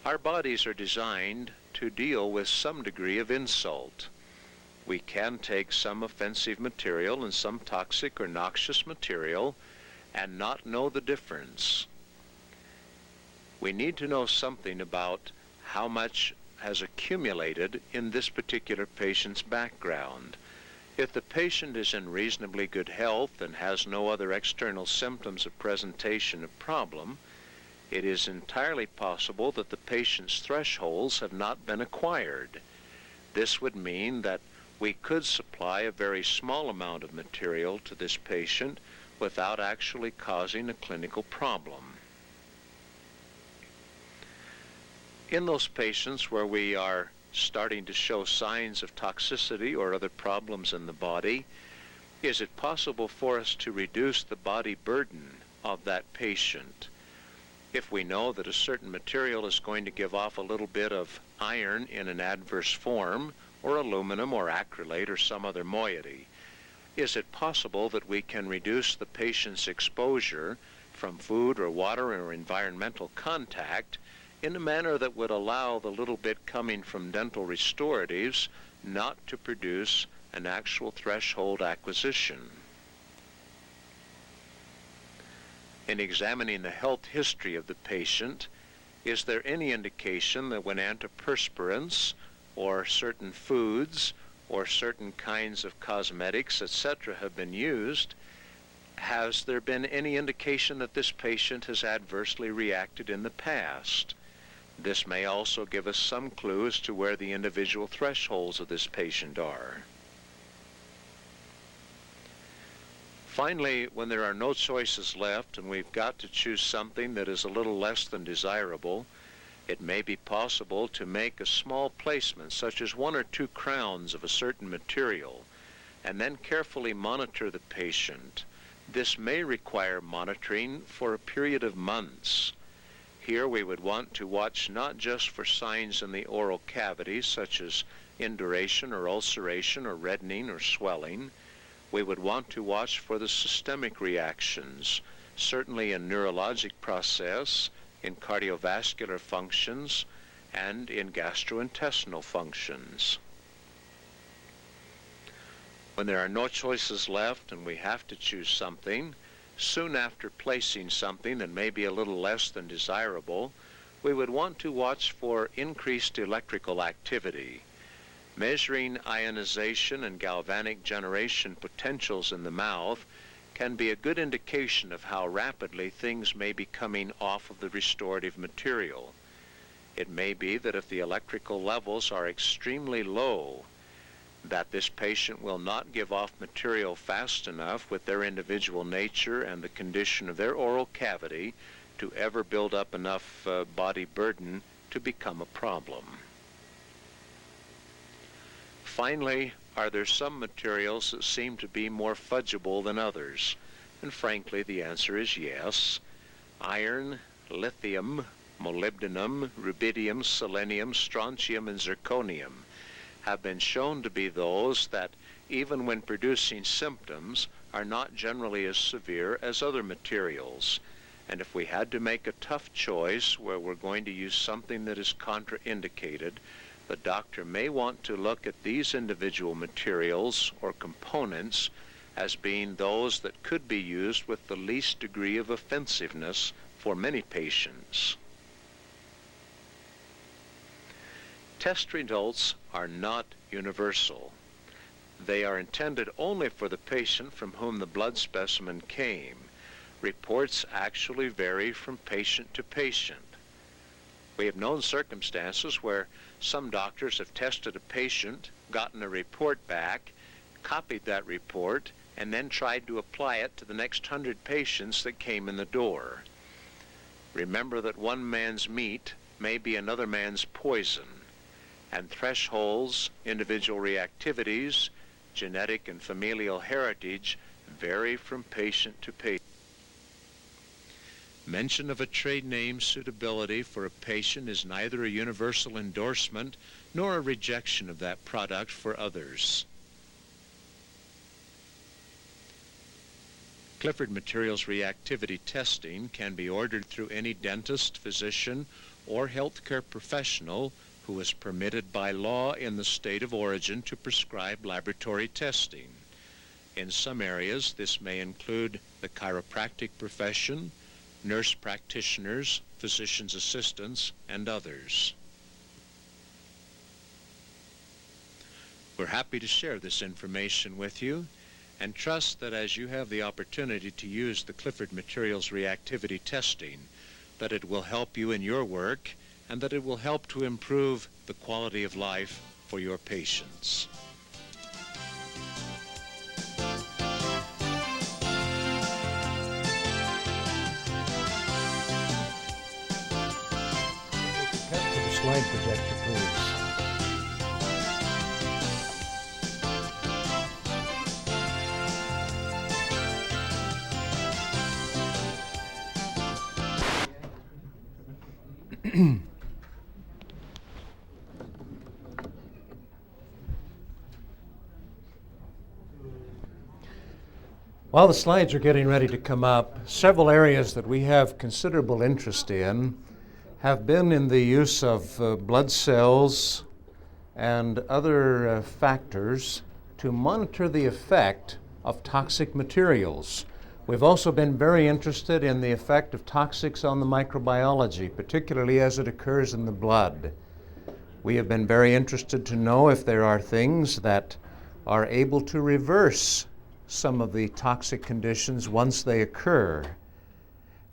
Our bodies are designed to deal with some degree of insult. We can take some offensive material and some toxic or noxious material and not know the difference. We need to know something about how much has accumulated in this particular patient's background. If the patient is in reasonably good health and has no other external symptoms of presentation of problem, it is entirely possible that the patient's thresholds have not been acquired. This would mean that we could supply a very small amount of material to this patient without actually causing a clinical problem. In those patients where we are starting to show signs of toxicity or other problems in the body, is it possible for us to reduce the body burden of that patient? If we know that a certain material is going to give off a little bit of iron in an adverse form, or aluminum or acrylate or some other moiety, is it possible that we can reduce the patient's exposure from food or water or environmental contact in a manner that would allow the little bit coming from dental restoratives not to produce an actual threshold acquisition? In examining the health history of the patient, is there any indication that when antiperspirants or certain foods or certain kinds of cosmetics, etc., have been used, has there been any indication that this patient has adversely reacted in the past? This may also give us some clue as to where the individual thresholds of this patient are. Finally, when there are no choices left and we've got to choose something that is a little less than desirable, it may be possible to make a small placement, such as 1 or 2 crowns of a certain material, and then carefully monitor the patient. This may require monitoring for a period of months. Here we would want to watch not just for signs in the oral cavity, such as induration or ulceration or reddening or swelling. We would want to watch for the systemic reactions, certainly in neurologic process, in cardiovascular functions, and in gastrointestinal functions. When there are no choices left and we have to choose something, soon after placing something that may be a little less than desirable, we would want to watch for increased electrical activity. Measuring ionization and galvanic generation potentials in the mouth can be a good indication of how rapidly things may be coming off of the restorative material. It may be that if the electrical levels are extremely low, that this patient will not give off material fast enough with their individual nature and the condition of their oral cavity to ever build up enough body burden to become a problem. Finally, are there some materials that seem to be more fudgeable than others? And frankly, the answer is yes. Iron, lithium, molybdenum, rubidium, selenium, strontium, and zirconium have been shown to be those that, even when producing symptoms, are not generally as severe as other materials. And if we had to make a tough choice where we're going to use something that is contraindicated, the doctor may want to look at these individual materials or components as being those that could be used with the least degree of offensiveness for many patients. Test results are not universal. They are intended only for the patient from whom the blood specimen came. Reports actually vary from patient to patient. We have known circumstances where some doctors have tested a patient, gotten a report back, copied that report, and then tried to apply it to the next 100 patients that came in the door. Remember that one man's meat may be another man's poison, and thresholds, individual reactivities, genetic and familial heritage vary from patient to patient. Mention of a trade name suitability for a patient is neither a universal endorsement nor a rejection of that product for others. Clifford Materials reactivity testing can be ordered through any dentist, physician, or healthcare professional who is permitted by law in the state of origin to prescribe laboratory testing. In some areas, this may include the chiropractic profession, nurse practitioners, physician's assistants, and others. We're happy to share this information with you and trust that as you have the opportunity to use the Clifford Materials reactivity testing, that it will help you in your work and that it will help to improve the quality of life for your patients. Cut to the slide projector, please. While the slides are getting ready to come up, several areas that we have considerable interest in have been in the use of blood cells and other factors to monitor the effect of toxic materials. We've also been very interested in the effect of toxics on the microbiology, particularly as it occurs in the blood. We have been very interested to know if there are things that are able to reverse some of the toxic conditions once they occur.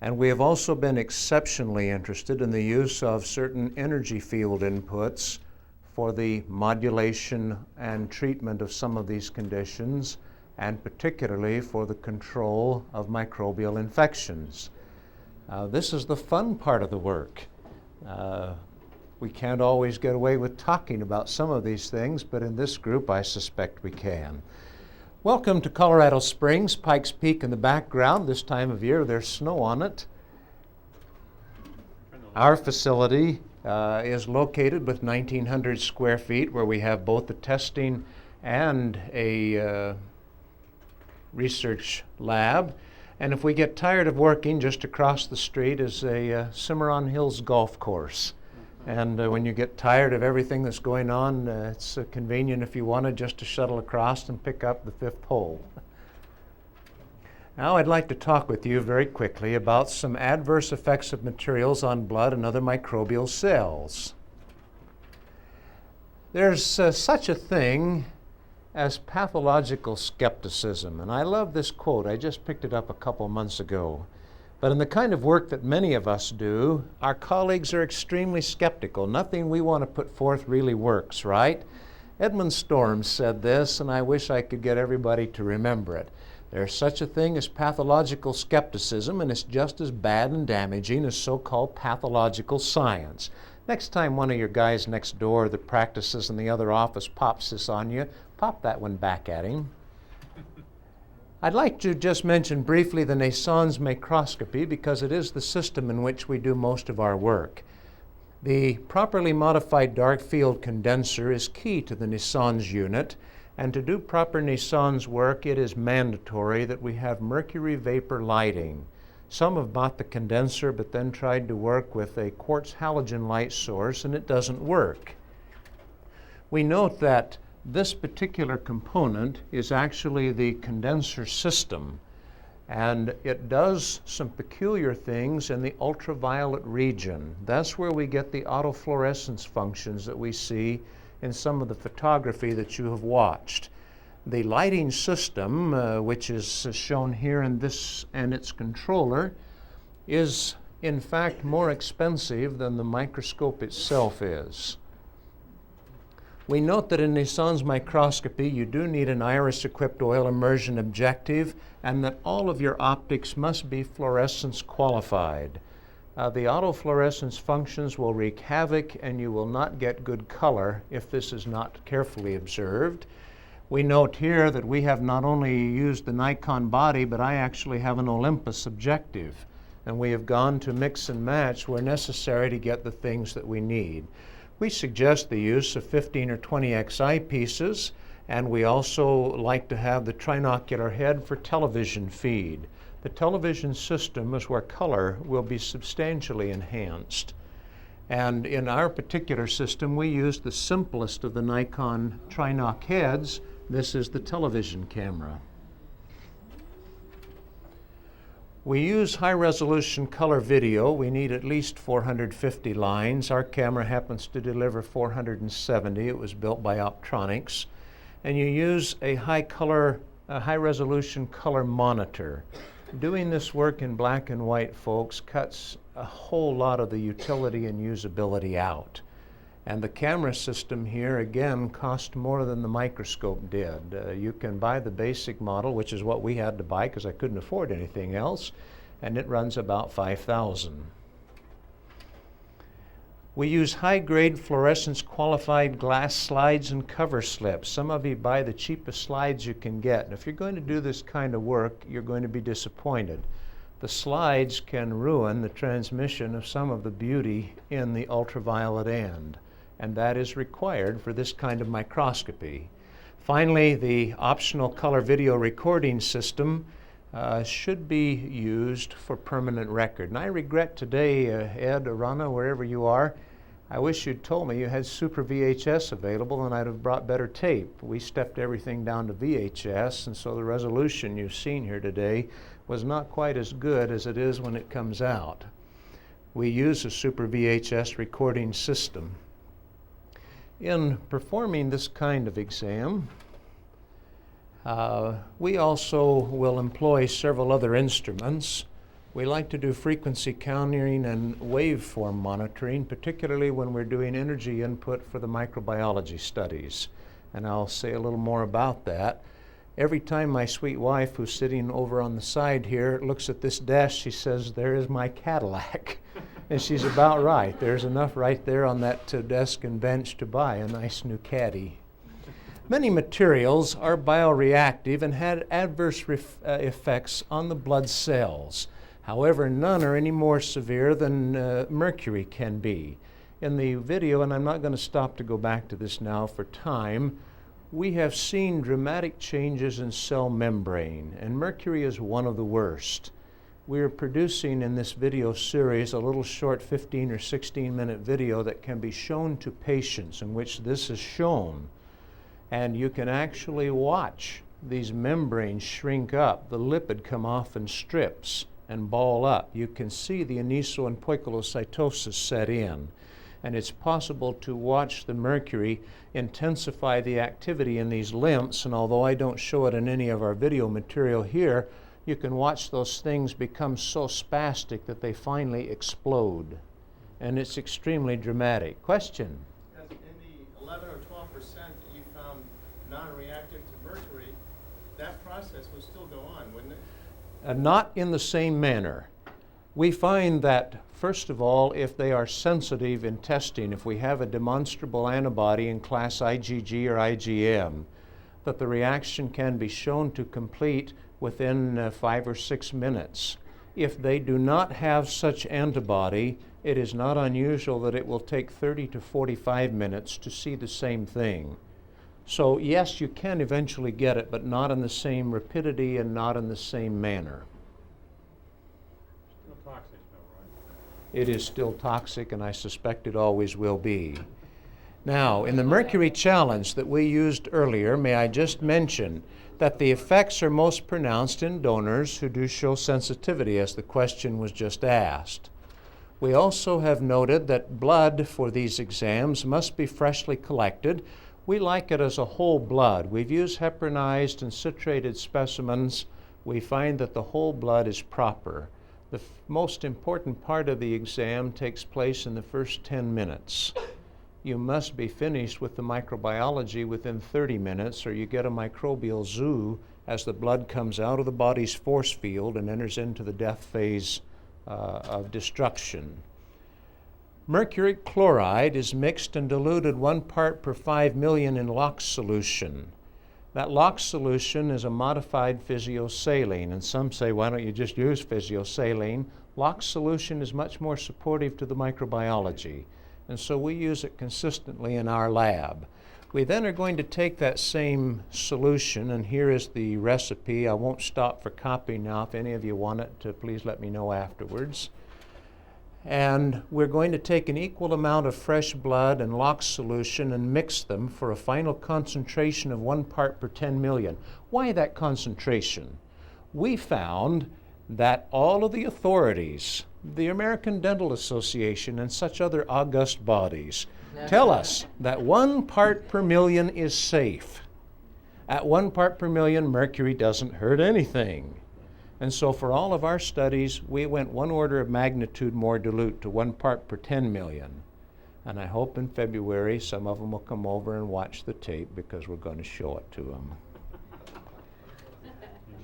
And we have also been exceptionally interested in the use of certain energy field inputs for the modulation and treatment of some of these conditions and particularly for the control of microbial infections. This is the fun part of the work. We can't always get away with talking about some of these things, but in this group I suspect we can. Welcome to Colorado Springs, Pikes Peak in the background. This time of year there's snow on it. Our facility is located with 1,900 square feet where we have both the testing and a research lab. And if we get tired of working, just across the street is a Cimarron Hills golf course. And when you get tired of everything that's going on, it's convenient if you wanted just to shuttle across and pick up the 5th hole. Now I'd like to talk with you very quickly about some adverse effects of materials on blood and other microbial cells. There's such a thing as pathological skepticism, and I love this quote. I just picked it up a couple months ago. But in the kind of work that many of us do, our colleagues are extremely skeptical. Nothing we want to put forth really works, right? Edmund Storms said this, and I wish I could get everybody to remember it. There's such a thing as pathological skepticism, and it's just as bad and damaging as so-called pathological science. Next time one of your guys next door that practices in the other office pops this on you, pop that one back at him. I'd like to just mention briefly the Naissance microscopy because it is the system in which we do most of our work. The properly modified dark field condenser is key to the Naissance unit, and to do proper Naissance work it is mandatory that we have mercury vapor lighting. Some have bought the condenser but then tried to work with a quartz halogen light source and it doesn't work. We note that this particular component is actually the condenser system, and it does some peculiar things in the ultraviolet region. That's where we get the autofluorescence functions that we see in some of the photography that you have watched. The lighting system, which is shown here in this and its controller, is in fact more expensive than the microscope itself is. We note that in Naissance microscopy you do need an iris-equipped oil immersion objective and that all of your optics must be fluorescence qualified. The autofluorescence functions will wreak havoc and you will not get good color if this is not carefully observed. We note here that we have not only used the Nikon body, but I actually have an Olympus objective, and we have gone to mix and match where necessary to get the things that we need. We suggest the use of 15 or 20 XI pieces, and we also like to have the trinocular head for television feed. The television system is where color will be substantially enhanced. And in our particular system, we use the simplest of the Nikon trinoc heads. This is the television camera. We use high-resolution color video. We need at least 450 lines. Our camera happens to deliver 470. It was built by Optronics. And you use a high-resolution color monitor. Doing this work in black and white, folks, cuts a whole lot of the utility and usability out. And the camera system here, again, cost more than the microscope did. You can buy the basic model, which is what we had to buy because I couldn't afford anything else, and it runs about $5,000. We use high-grade fluorescence-qualified glass slides and cover slips. Some of you buy the cheapest slides you can get. And if you're going to do this kind of work, you're going to be disappointed. The slides can ruin the transmission of some of the beauty in the ultraviolet end, and that is required for this kind of microscopy. Finally, the optional color video recording system should be used for permanent record. And I regret today, Ed or Rana, wherever you are, I wish you'd told me you had Super VHS available and I'd have brought better tape. We stepped everything down to VHS, and so the resolution you've seen here today was not quite as good as it is when it comes out. We use a Super VHS recording system. In performing this kind of exam, we also will employ several other instruments. We like to do frequency counting and waveform monitoring, particularly when we're doing energy input for the microbiology studies. And I'll say a little more about that. Every time my sweet wife, who's sitting over on the side here, looks at this desk, she says, "There is my Cadillac." And she's about right. There's enough right there on that desk and bench to buy a nice new Caddy. Many materials are bioreactive and had adverse effects on the blood cells. However, none are any more severe than mercury can be. In the video, and I'm not going to stop to go back to this now for time, we have seen dramatic changes in cell membrane, and mercury is one of the worst. We are producing in this video series a little short 15 or 16-minute video that can be shown to patients in which this is shown. And you can actually watch these membranes shrink up, the lipid come off in strips and ball up. You can see the aniso and poikilocytosis set in. And it's possible to watch the mercury intensify the activity in these lymphs, and although I don't show it in any of our video material here, you can watch those things become so spastic that they finally explode. And it's extremely dramatic. Question? In the 11 or 12% that you found non-reactive to mercury, that process would still go on, wouldn't it? Not in the same manner. We find that, first of all, if they are sensitive in testing, if we have a demonstrable antibody in class IgG or IgM, that the reaction can be shown to complete within 5 or 6 minutes. If they do not have such antibody, it is not unusual that it will take 30 to 45 minutes to see the same thing. So yes, you can eventually get it, but not in the same rapidity and not in the same manner. It is still toxic, and I suspect it always will be. Now, in the mercury challenge that we used earlier, may I just mention that the effects are most pronounced in donors who do show sensitivity, as the question was just asked. We also have noted that blood for these exams must be freshly collected. We like it as a whole blood. We've used heparinized and citrated specimens. We find that the whole blood is proper. The most important part of the exam takes place in the first 10 minutes. You must be finished with the microbiology within 30 minutes, or you get a microbial zoo as the blood comes out of the body's force field and enters into the death phase of destruction. Mercury chloride is mixed and diluted 1 part per 5 million in LOX solution. That LOX solution is a modified physiosaline, and some say, why don't you just use physiosaline? LOX solution is much more supportive to the microbiology, and so we use it consistently in our lab. We then are going to take that same solution, and here is the recipe. I won't stop for copying now. If any of you want it, please let me know afterwards. And we're going to take an equal amount of fresh blood and LOX solution and mix them for a final concentration of 1 part per 10 million. Why that concentration? We found that all of the authorities, the American Dental Association and such other august bodies, tell us that 1 part per million is safe. At 1 part per million, mercury doesn't hurt anything. And so for all of our studies, we went 1 order of magnitude more dilute to 1 part per 10 million. And I hope in February some of them will come over and watch the tape, because we're going to show it to them.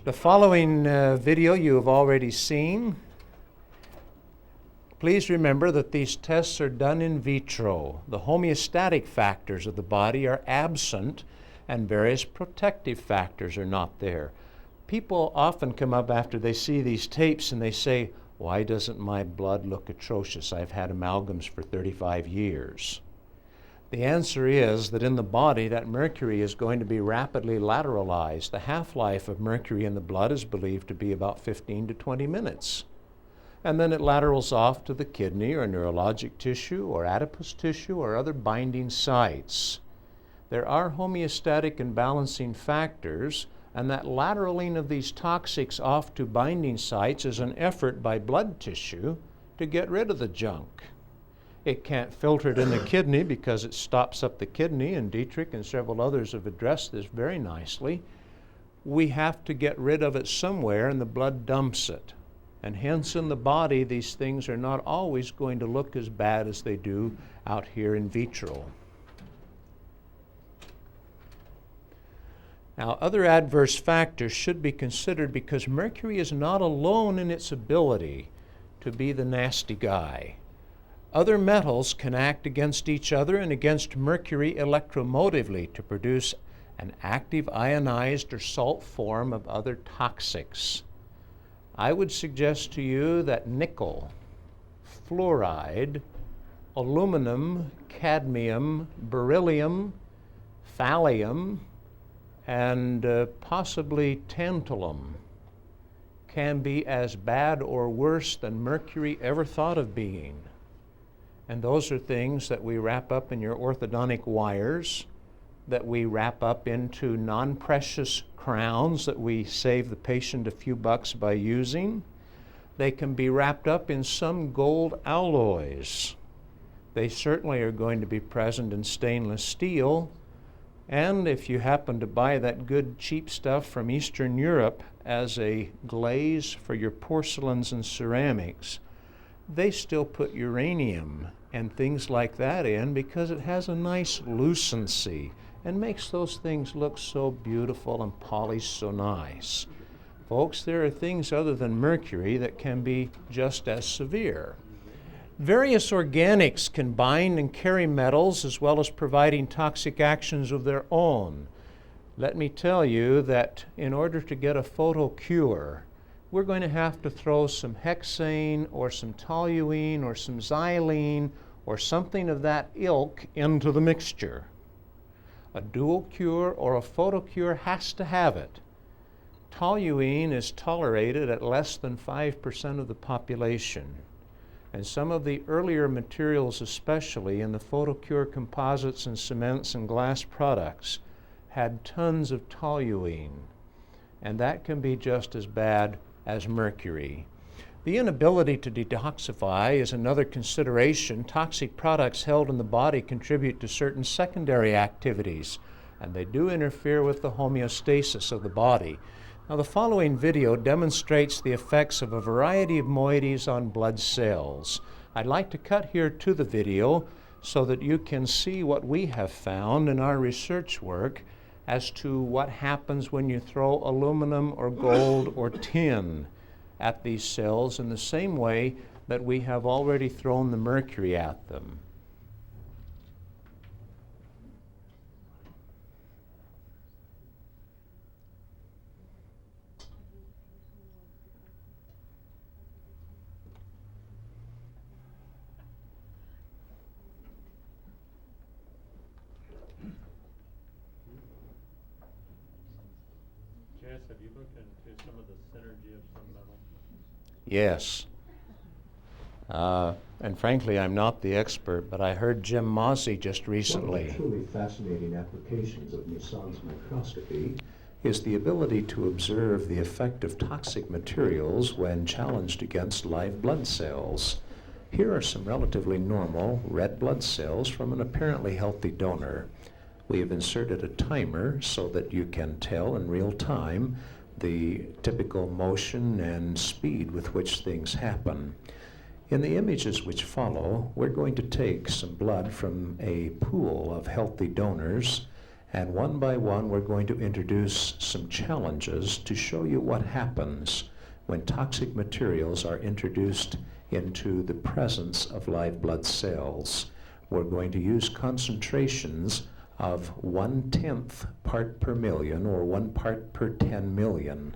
The following video you have already seen. Please remember that these tests are done in vitro. The homeostatic factors of the body are absent, and various protective factors are not there. People often come up after they see these tapes and they say, why doesn't my blood look atrocious? I've had amalgams for 35 years. The answer is that in the body, that mercury is going to be rapidly lateralized. The half-life of mercury in the blood is believed to be about 15 to 20 minutes. And then it laterals off to the kidney or neurologic tissue or adipose tissue or other binding sites. There are homeostatic and balancing factors, and that lateraling of these toxics off to binding sites is an effort by blood tissue to get rid of the junk. It can't filter it in the kidney because it stops up the kidney, and Dietrich and several others have addressed this very nicely. We have to get rid of it somewhere, and the blood dumps it. And hence in the body, these things are not always going to look as bad as they do out here in vitro. Now, other adverse factors should be considered because mercury is not alone in its ability to be the nasty guy. Other metals can act against each other and against mercury electromotively to produce an active ionized or salt form of other toxics. I would suggest to you that nickel, fluoride, aluminum, cadmium, beryllium, thallium, and possibly tantalum can be as bad or worse than mercury ever thought of being. And those are things that we wrap up in your orthodontic wires, that we wrap up into non-precious crowns that we save the patient a few bucks by using. They can be wrapped up in some gold alloys. They certainly are going to be present in stainless steel. And if you happen to buy that good cheap stuff from Eastern Europe as a glaze for your porcelains and ceramics, they still put uranium and things like that in because it has a nice lucency and makes those things look so beautiful and polished so nice. Folks, there are things other than mercury that can be just as severe. Various organics can bind and carry metals as well as providing toxic actions of their own. Let me tell you that in order to get a photo cure, we're going to have to throw some hexane or some toluene or some xylene or something of that ilk into the mixture. A dual cure or a photo cure has to have it. Toluene is tolerated at less than 5% of the population. And some of the earlier materials, especially in the photocure composites and cements and glass products, had tons of toluene. And that can be just as bad as mercury. The inability to detoxify is another consideration. Toxic products held in the body contribute to certain secondary activities, and they do interfere with the homeostasis of the body. Now, the following video demonstrates the effects of a variety of moieties on blood cells. I'd like to cut here to the video so that you can see what we have found in our research work as to what happens when you throw aluminum or gold or tin at these cells in the same way that we have already thrown the mercury at them. Jess, have you looked into some of the synergy of some metals? Yes. And frankly, I'm not the expert, but I heard Jim Mozzie just recently. One of the truly fascinating applications of Moissan's microscopy Is the ability to observe the effect of toxic materials when challenged against live blood cells. Here are some relatively normal red blood cells from an apparently healthy donor. We have inserted a timer so that you can tell in real time the typical motion and speed with which things happen. In the images which follow, we're going to take some blood from a pool of healthy donors, and one by one we're going to introduce some challenges to show you what happens when toxic materials are introduced into the presence of live blood cells. We're going to use concentrations of 1/10 part per million or 1 part per 10 million,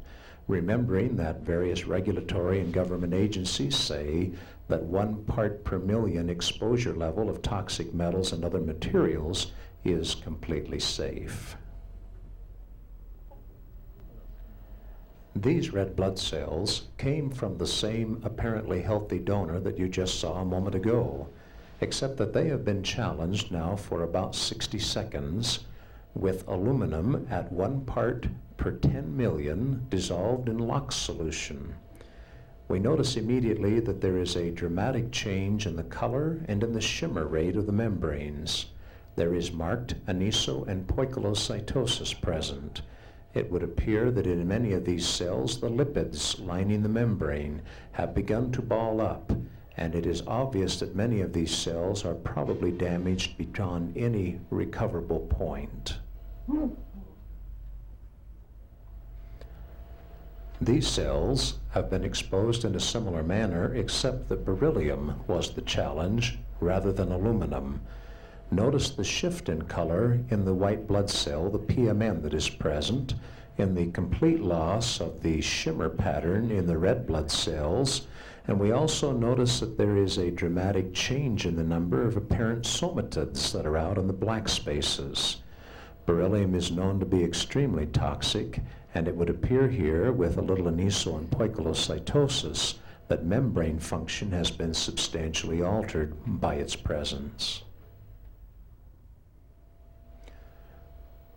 remembering that various regulatory and government agencies say that 1 part per million exposure level of toxic metals and other materials is completely safe. These red blood cells came from the same apparently healthy donor that you just saw a moment ago, except that they have been challenged now for about 60 seconds with aluminum at 1 part per 10 million dissolved in LOX solution. We notice immediately that there is a dramatic change in the color and in the shimmer rate of the membranes. There is marked aniso and poikilocytosis present. It would appear that in many of these cells, the lipids lining the membrane have begun to ball up, and it is obvious that many of these cells are probably damaged beyond any recoverable point. These cells have been exposed in a similar manner, except that beryllium was the challenge rather than aluminum. Notice the shift in color in the white blood cell, the PMN that is present, in the complete loss of the shimmer pattern in the red blood cells, and we also notice that there is a dramatic change in the number of apparent somatids that are out in the black spaces. Beryllium is known to be extremely toxic, and it would appear here with a little aniso and poikilocytosis that membrane function has been substantially altered by its presence.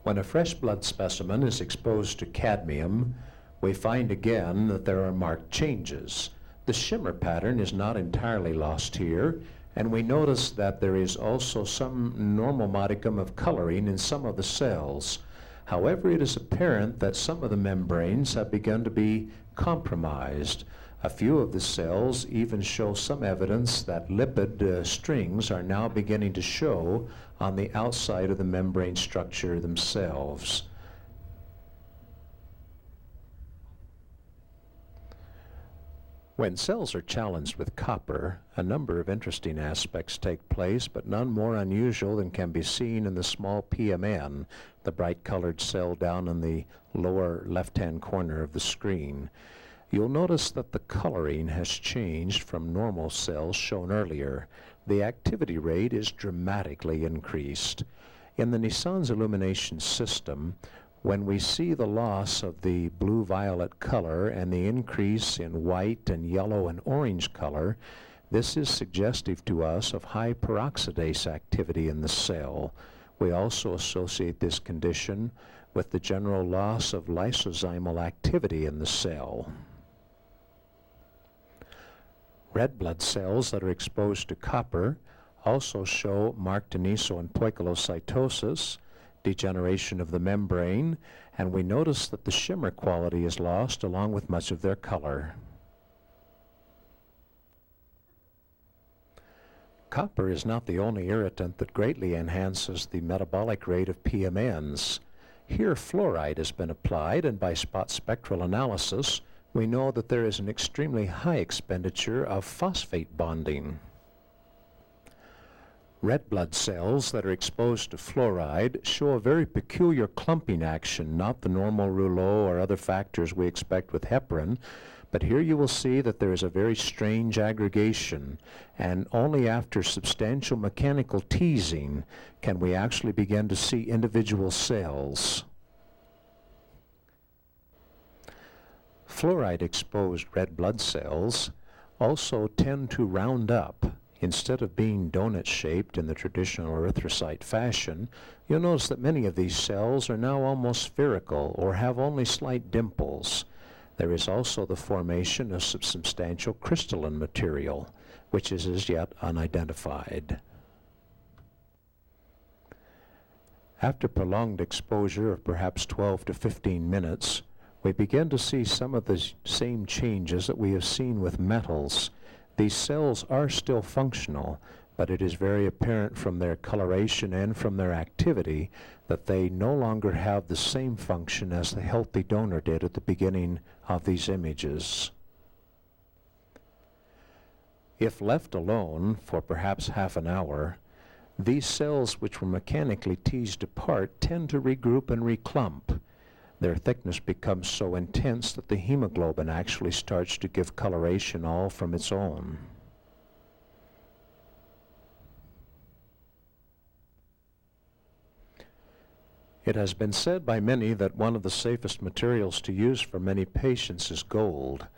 When a fresh blood specimen is exposed to cadmium, we find again that there are marked changes. The shimmer pattern is not entirely lost here, and we notice that there is also some normal modicum of coloring in some of the cells. However, it is apparent that some of the membranes have begun to be compromised. A few of the cells even show some evidence that lipid strings are now beginning to show on the outside of the membrane structure themselves. When cells are challenged with copper, a number of interesting aspects take place, but none more unusual than can be seen in the small PMN, the bright-colored cell down in the lower left-hand corner of the screen. You'll notice that the coloring has changed from normal cells shown earlier. The activity rate is dramatically increased. In the Nissan's illumination system, when we see the loss of the blue-violet color and the increase in white and yellow and orange color, this is suggestive to us of high peroxidase activity in the cell. We also associate this condition with the general loss of lysozymal activity in the cell. Red blood cells that are exposed to copper also show marked aniso and poikilocytosis, degeneration of the membrane, and we notice that the shimmer quality is lost along with much of their color. Copper is not the only irritant that greatly enhances the metabolic rate of PMNs. Here fluoride has been applied, and by spot spectral analysis, we know that there is an extremely high expenditure of phosphate bonding. Red blood cells that are exposed to fluoride show a very peculiar clumping action, not the normal rouleau or other factors we expect with heparin, but here you will see that there is a very strange aggregation, and only after substantial mechanical teasing can we actually begin to see individual cells. Fluoride-exposed red blood cells also tend to round up. Instead of being donut-shaped in the traditional erythrocyte fashion, you'll notice that many of these cells are now almost spherical or have only slight dimples. There is also the formation of some substantial crystalline material, which is as yet unidentified. After prolonged exposure of perhaps 12 to 15 minutes, we begin to see some of the same changes that we have seen with metals. These cells are still functional, but it is very apparent from their coloration and from their activity that they no longer have the same function as the healthy donor did at the beginning of these images. If left alone for perhaps half an hour, these cells which were mechanically teased apart tend to regroup and reclump. Their thickness becomes so intense that the hemoglobin actually starts to give coloration all from its own. It has been said by many that one of the safest materials to use for many patients is gold.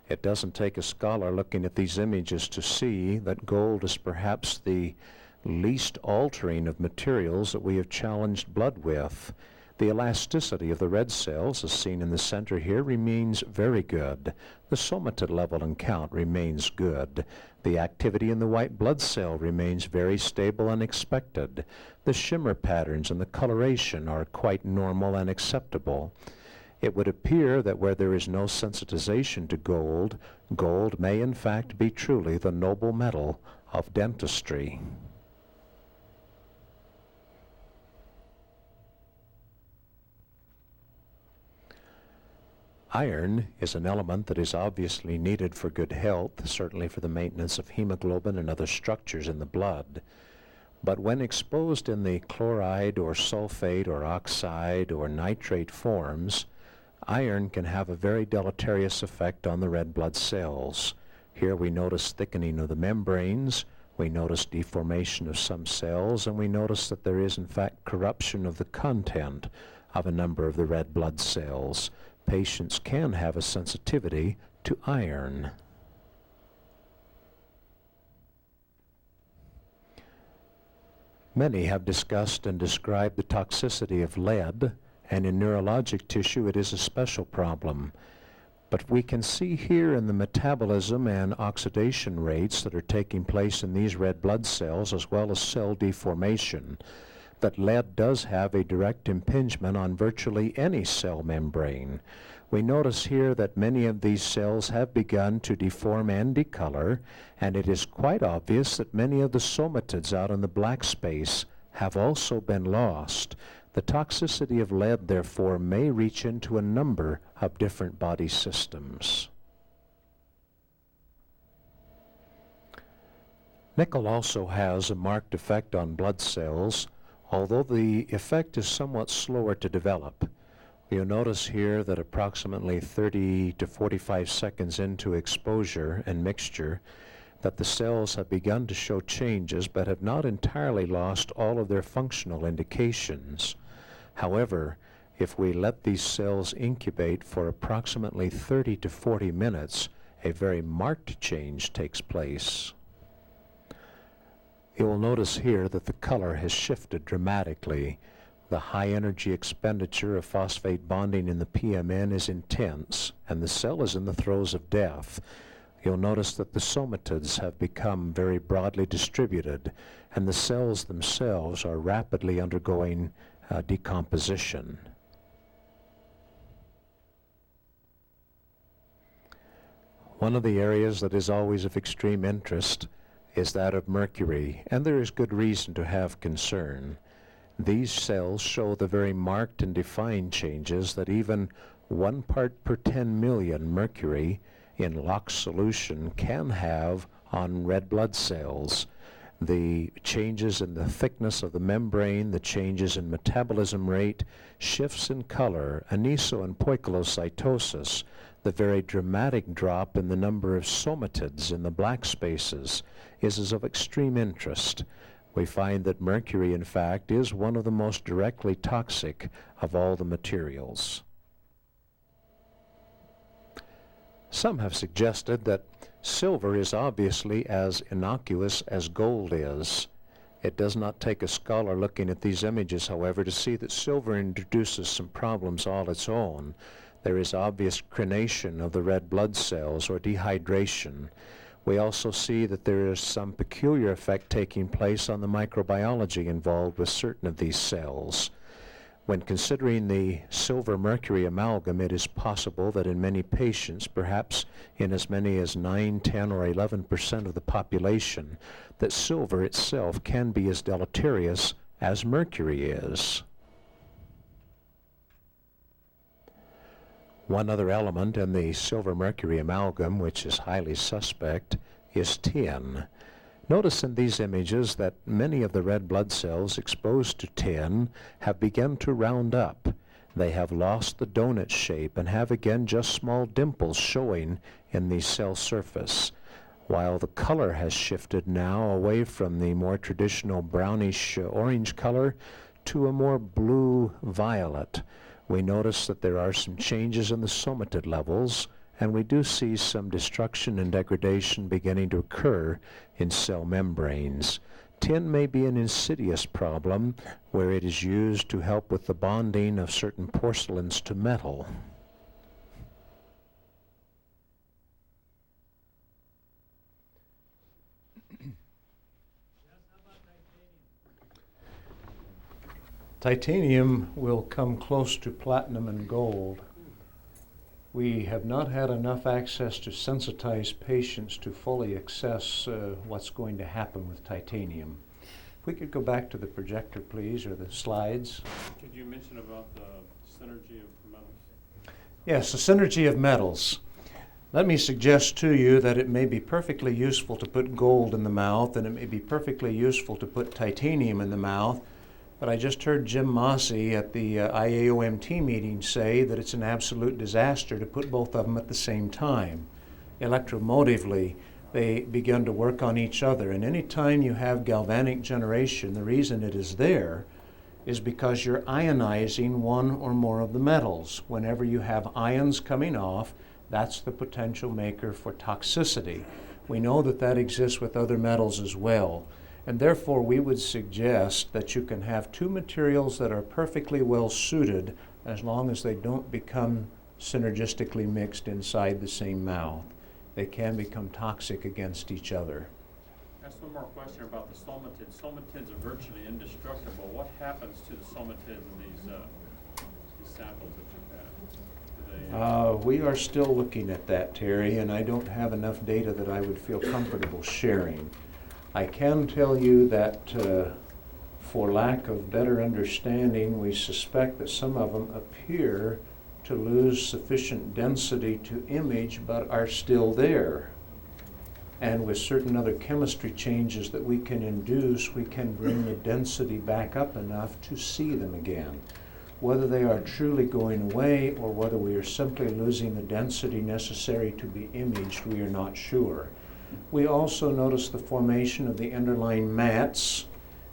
It doesn't take a scholar looking at these images to see that gold is perhaps the least altering of materials that we have challenged blood with. The elasticity of the red cells, as seen in the center here, remains very good. The somatid level and count remains good. The activity in the white blood cell remains very stable and expected. The shimmer patterns and the coloration are quite normal and acceptable. It would appear that where there is no sensitization to gold, gold may in fact be truly the noble metal of dentistry. Iron is an element that is obviously needed for good health, certainly for the maintenance of hemoglobin and other structures in the blood. But when exposed in the chloride or sulfate or oxide or nitrate forms, iron can have a very deleterious effect on the red blood cells. Here we notice thickening of the membranes, we notice deformation of some cells, and we notice that there is in fact corruption of the content of a number of the red blood cells. Patients can have a sensitivity to iron. Many have discussed and described the toxicity of lead, and in neurologic tissue it is a special problem. But we can see here in the metabolism and oxidation rates that are taking place in these red blood cells, as well as cell deformation, that lead does have a direct impingement on virtually any cell membrane. We notice here that many of these cells have begun to deform and decolor, and it is quite obvious that many of the somatids out in the black space have also been lost. The toxicity of lead, therefore, may reach into a number of different body systems. Nickel also has a marked effect on blood cells, although the effect is somewhat slower to develop. You'll notice here that approximately 30 to 45 seconds into exposure and mixture, that the cells have begun to show changes but have not entirely lost all of their functional indications. However, if we let these cells incubate for approximately 30 to 40 minutes, a very marked change takes place. You will notice here that the color has shifted dramatically. The high energy expenditure of phosphate bonding in the PMN is intense, and the cell is in the throes of death. You'll notice that the somatids have become very broadly distributed, and the cells themselves are rapidly undergoing decomposition. One of the areas that is always of extreme interest is that of mercury, and there is good reason to have concern. These cells show the very marked and defined changes that even 1 part per 10 million mercury in LOX solution can have on red blood cells. The changes in the thickness of the membrane, the changes in metabolism rate, shifts in color, aniso and poikilocytosis, the very dramatic drop in the number of somatids in the black spaces is of extreme interest. We find that mercury, in fact, is one of the most directly toxic of all the materials. Some have suggested that silver is obviously as innocuous as gold is. It does not take a scholar looking at these images, however, to see that silver introduces some problems all its own. There is obvious crenation of the red blood cells or dehydration. We also see that there is some peculiar effect taking place on the microbiology involved with certain of these cells. When considering the silver-mercury amalgam, it is possible that in many patients, perhaps in as many as 9, 10, or 11% of the population, that silver itself can be as deleterious as mercury is. One other element in the silver-mercury amalgam, which is highly suspect, is tin. Notice in these images that many of the red blood cells exposed to tin have begun to round up. They have lost the donut shape and have again just small dimples showing in the cell surface, while the color has shifted now away from the more traditional brownish orange color to a more blue-violet. We notice that there are some changes in the somatid levels, and we do see some destruction and degradation beginning to occur in cell membranes. Tin may be an insidious problem where it is used to help with the bonding of certain porcelains to metal. Titanium will come close to platinum and gold. We have not had enough access to sensitize patients to fully assess what's going to happen with titanium. If we could go back to the projector, please, or the slides. Could you mention about the synergy of metals? Yes, the synergy of metals. Let me suggest to you that it may be perfectly useful to put gold in the mouth, and it may be perfectly useful to put titanium in the mouth, but I just heard Jim Mossy at the IAOMT meeting say that it's an absolute disaster to put both of them at the same time. Electromotively, they begin to work on each other, and any time you have galvanic generation, the reason it is there is because you're ionizing one or more of the metals. Whenever you have ions coming off, that's the potential maker for toxicity. We know that that exists with other metals as well. And therefore, we would suggest that you can have two materials that are perfectly well suited as long as they don't become synergistically mixed inside the same mouth. They can become toxic against each other. Ask one more question about the somatids. Somatids are virtually indestructible. What happens to the somatids in these samples that you've had? We are still looking at that, Terry, and I don't have enough data that I would feel comfortable sharing. I can tell you that for lack of better understanding, we suspect that some of them appear to lose sufficient density to image but are still there. And with certain other chemistry changes that we can induce, we can bring the density back up enough to see them again. Whether they are truly going away or whether we are simply losing the density necessary to be imaged, we are not sure. We also notice the formation of the underlying mats,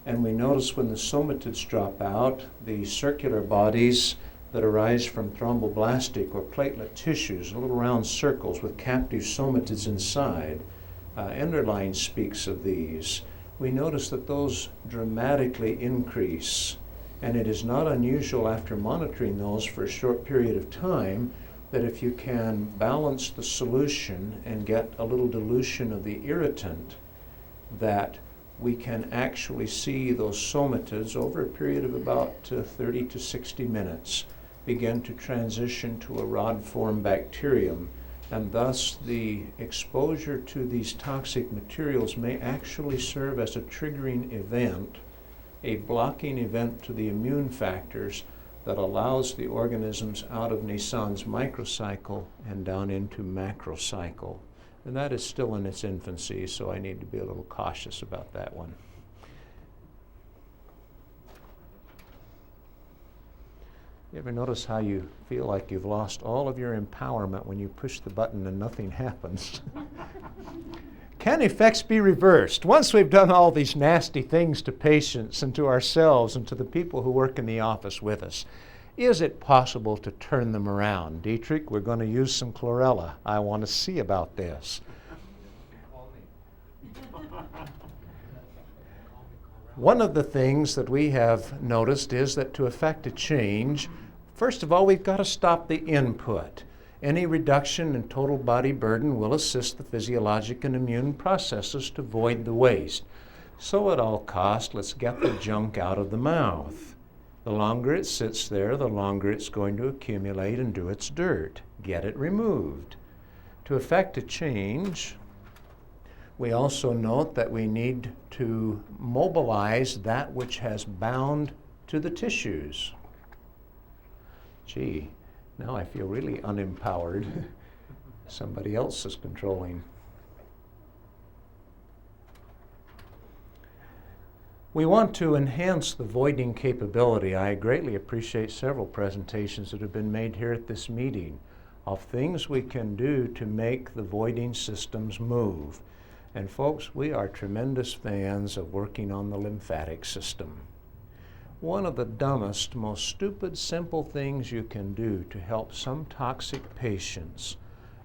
and we notice when the somatids drop out, the circular bodies that arise from thromboblastic or platelet tissues, little round circles with captive somatids inside. Enderlein speaks of these. We notice that those dramatically increase, and it is not unusual after monitoring those for a short period of time that if you can balance the solution and get a little dilution of the irritant, that we can actually see those somatids over a period of about 30 to 60 minutes begin to transition to a rod-form bacterium, and thus the exposure to these toxic materials may actually serve as a triggering event, a blocking event to the immune factors that allows the organisms out of Nissan's microcycle and down into macrocycle. And that is still in its infancy, so I need to be a little cautious about that one. You ever notice how you feel like you've lost all of your empowerment when you push the button and nothing happens? Can effects be reversed? Once we've done all these nasty things to patients and to ourselves and to the people who work in the office with us, is it possible to turn them around? Dietrich, we're going to use some chlorella. I want to see about this. One of the things that we have noticed is that to effect a change, first of all, we've got to stop the input. Any reduction in total body burden will assist the physiologic and immune processes to void the waste. So at all costs, let's get the junk out of the mouth. The longer it sits there, the longer it's going to accumulate and do its dirt. Get it removed. To effect a change, we also note that we need to mobilize that which has bound to the tissues. Gee, now I feel really unempowered. Somebody else is controlling. We want to enhance the voiding capability. I greatly appreciate several presentations that have been made here at this meeting of things we can do to make the voiding systems move. And folks, we are tremendous fans of working on the lymphatic system. One of the dumbest, most stupid, simple things you can do to help some toxic patients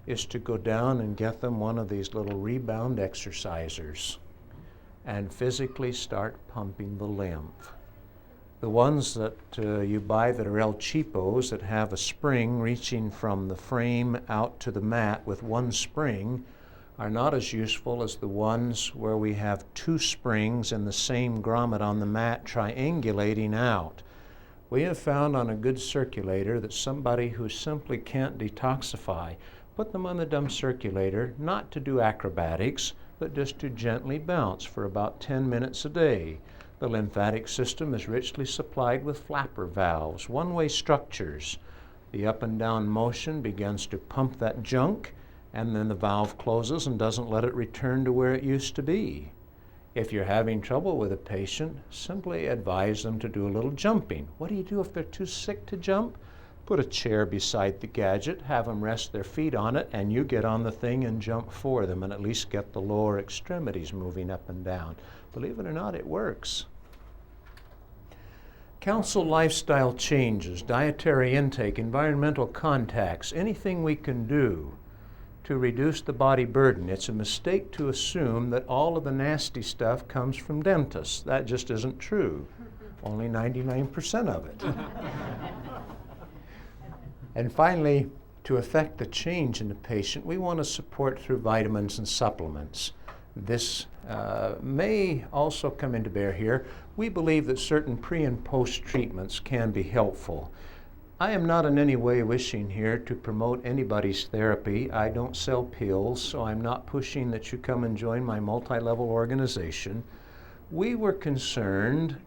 is to go down and get them one of these little rebound exercisers and physically start pumping the lymph. The ones that you buy that are El Cheapos that have a spring reaching from the frame out to the mat with one spring are not as useful as the ones where we have two springs in the same grommet on the mat triangulating out. We have found on a good circulator that somebody who simply can't detoxify, put them on the dumb circulator, not to do acrobatics, but just to gently bounce for about 10 minutes a day. The lymphatic system is richly supplied with flapper valves, one-way structures. The up and down motion begins to pump that junk, and then the valve closes and doesn't let it return to where it used to be. If you're having trouble with a patient, simply advise them to do a little jumping. What do you do if they're too sick to jump? Put a chair beside the gadget, have them rest their feet on it, and you get on the thing and jump for them and at least get the lower extremities moving up and down. Believe it or not, it works. Counsel lifestyle changes, dietary intake, environmental contacts, anything we can do to reduce the body burden. It's a mistake to assume that all of the nasty stuff comes from dentists. That just isn't true. Only 99% of it. And finally, to affect the change in the patient, we want to support through vitamins and supplements. This may also come into bear here. We believe that certain pre- and post-treatments can be helpful. I am not in any way wishing here to promote anybody's therapy. I don't sell pills, so I'm not pushing that you come and join my multi-level organization. We were concerned,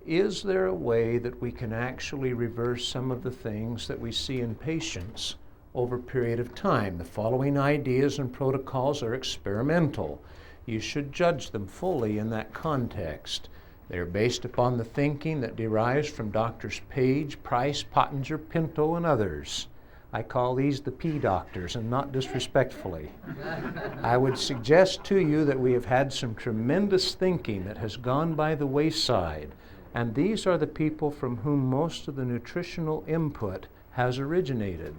is there a way that we can actually reverse some of the things that we see in patients over a period of time? The following ideas and protocols are experimental. You should judge them fully in that context. They're based upon the thinking that derives from Drs. Page, Price, Pottinger, Pinto, and others. I call these the P doctors, and not disrespectfully. I would suggest to you that we have had some tremendous thinking that has gone by the wayside, and these are the people from whom most of the nutritional input has originated.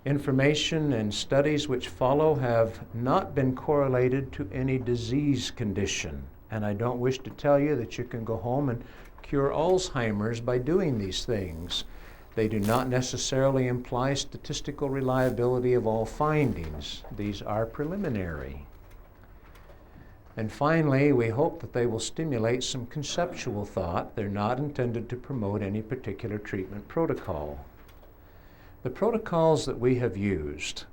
Information and studies which follow have not been correlated to any disease condition. And I don't wish to tell you that you can go home and cure Alzheimer's by doing these things. They do not necessarily imply statistical reliability of all findings. These are preliminary. And finally, we hope that they will stimulate some conceptual thought. They're not intended to promote any particular treatment protocol. The protocols that we have used.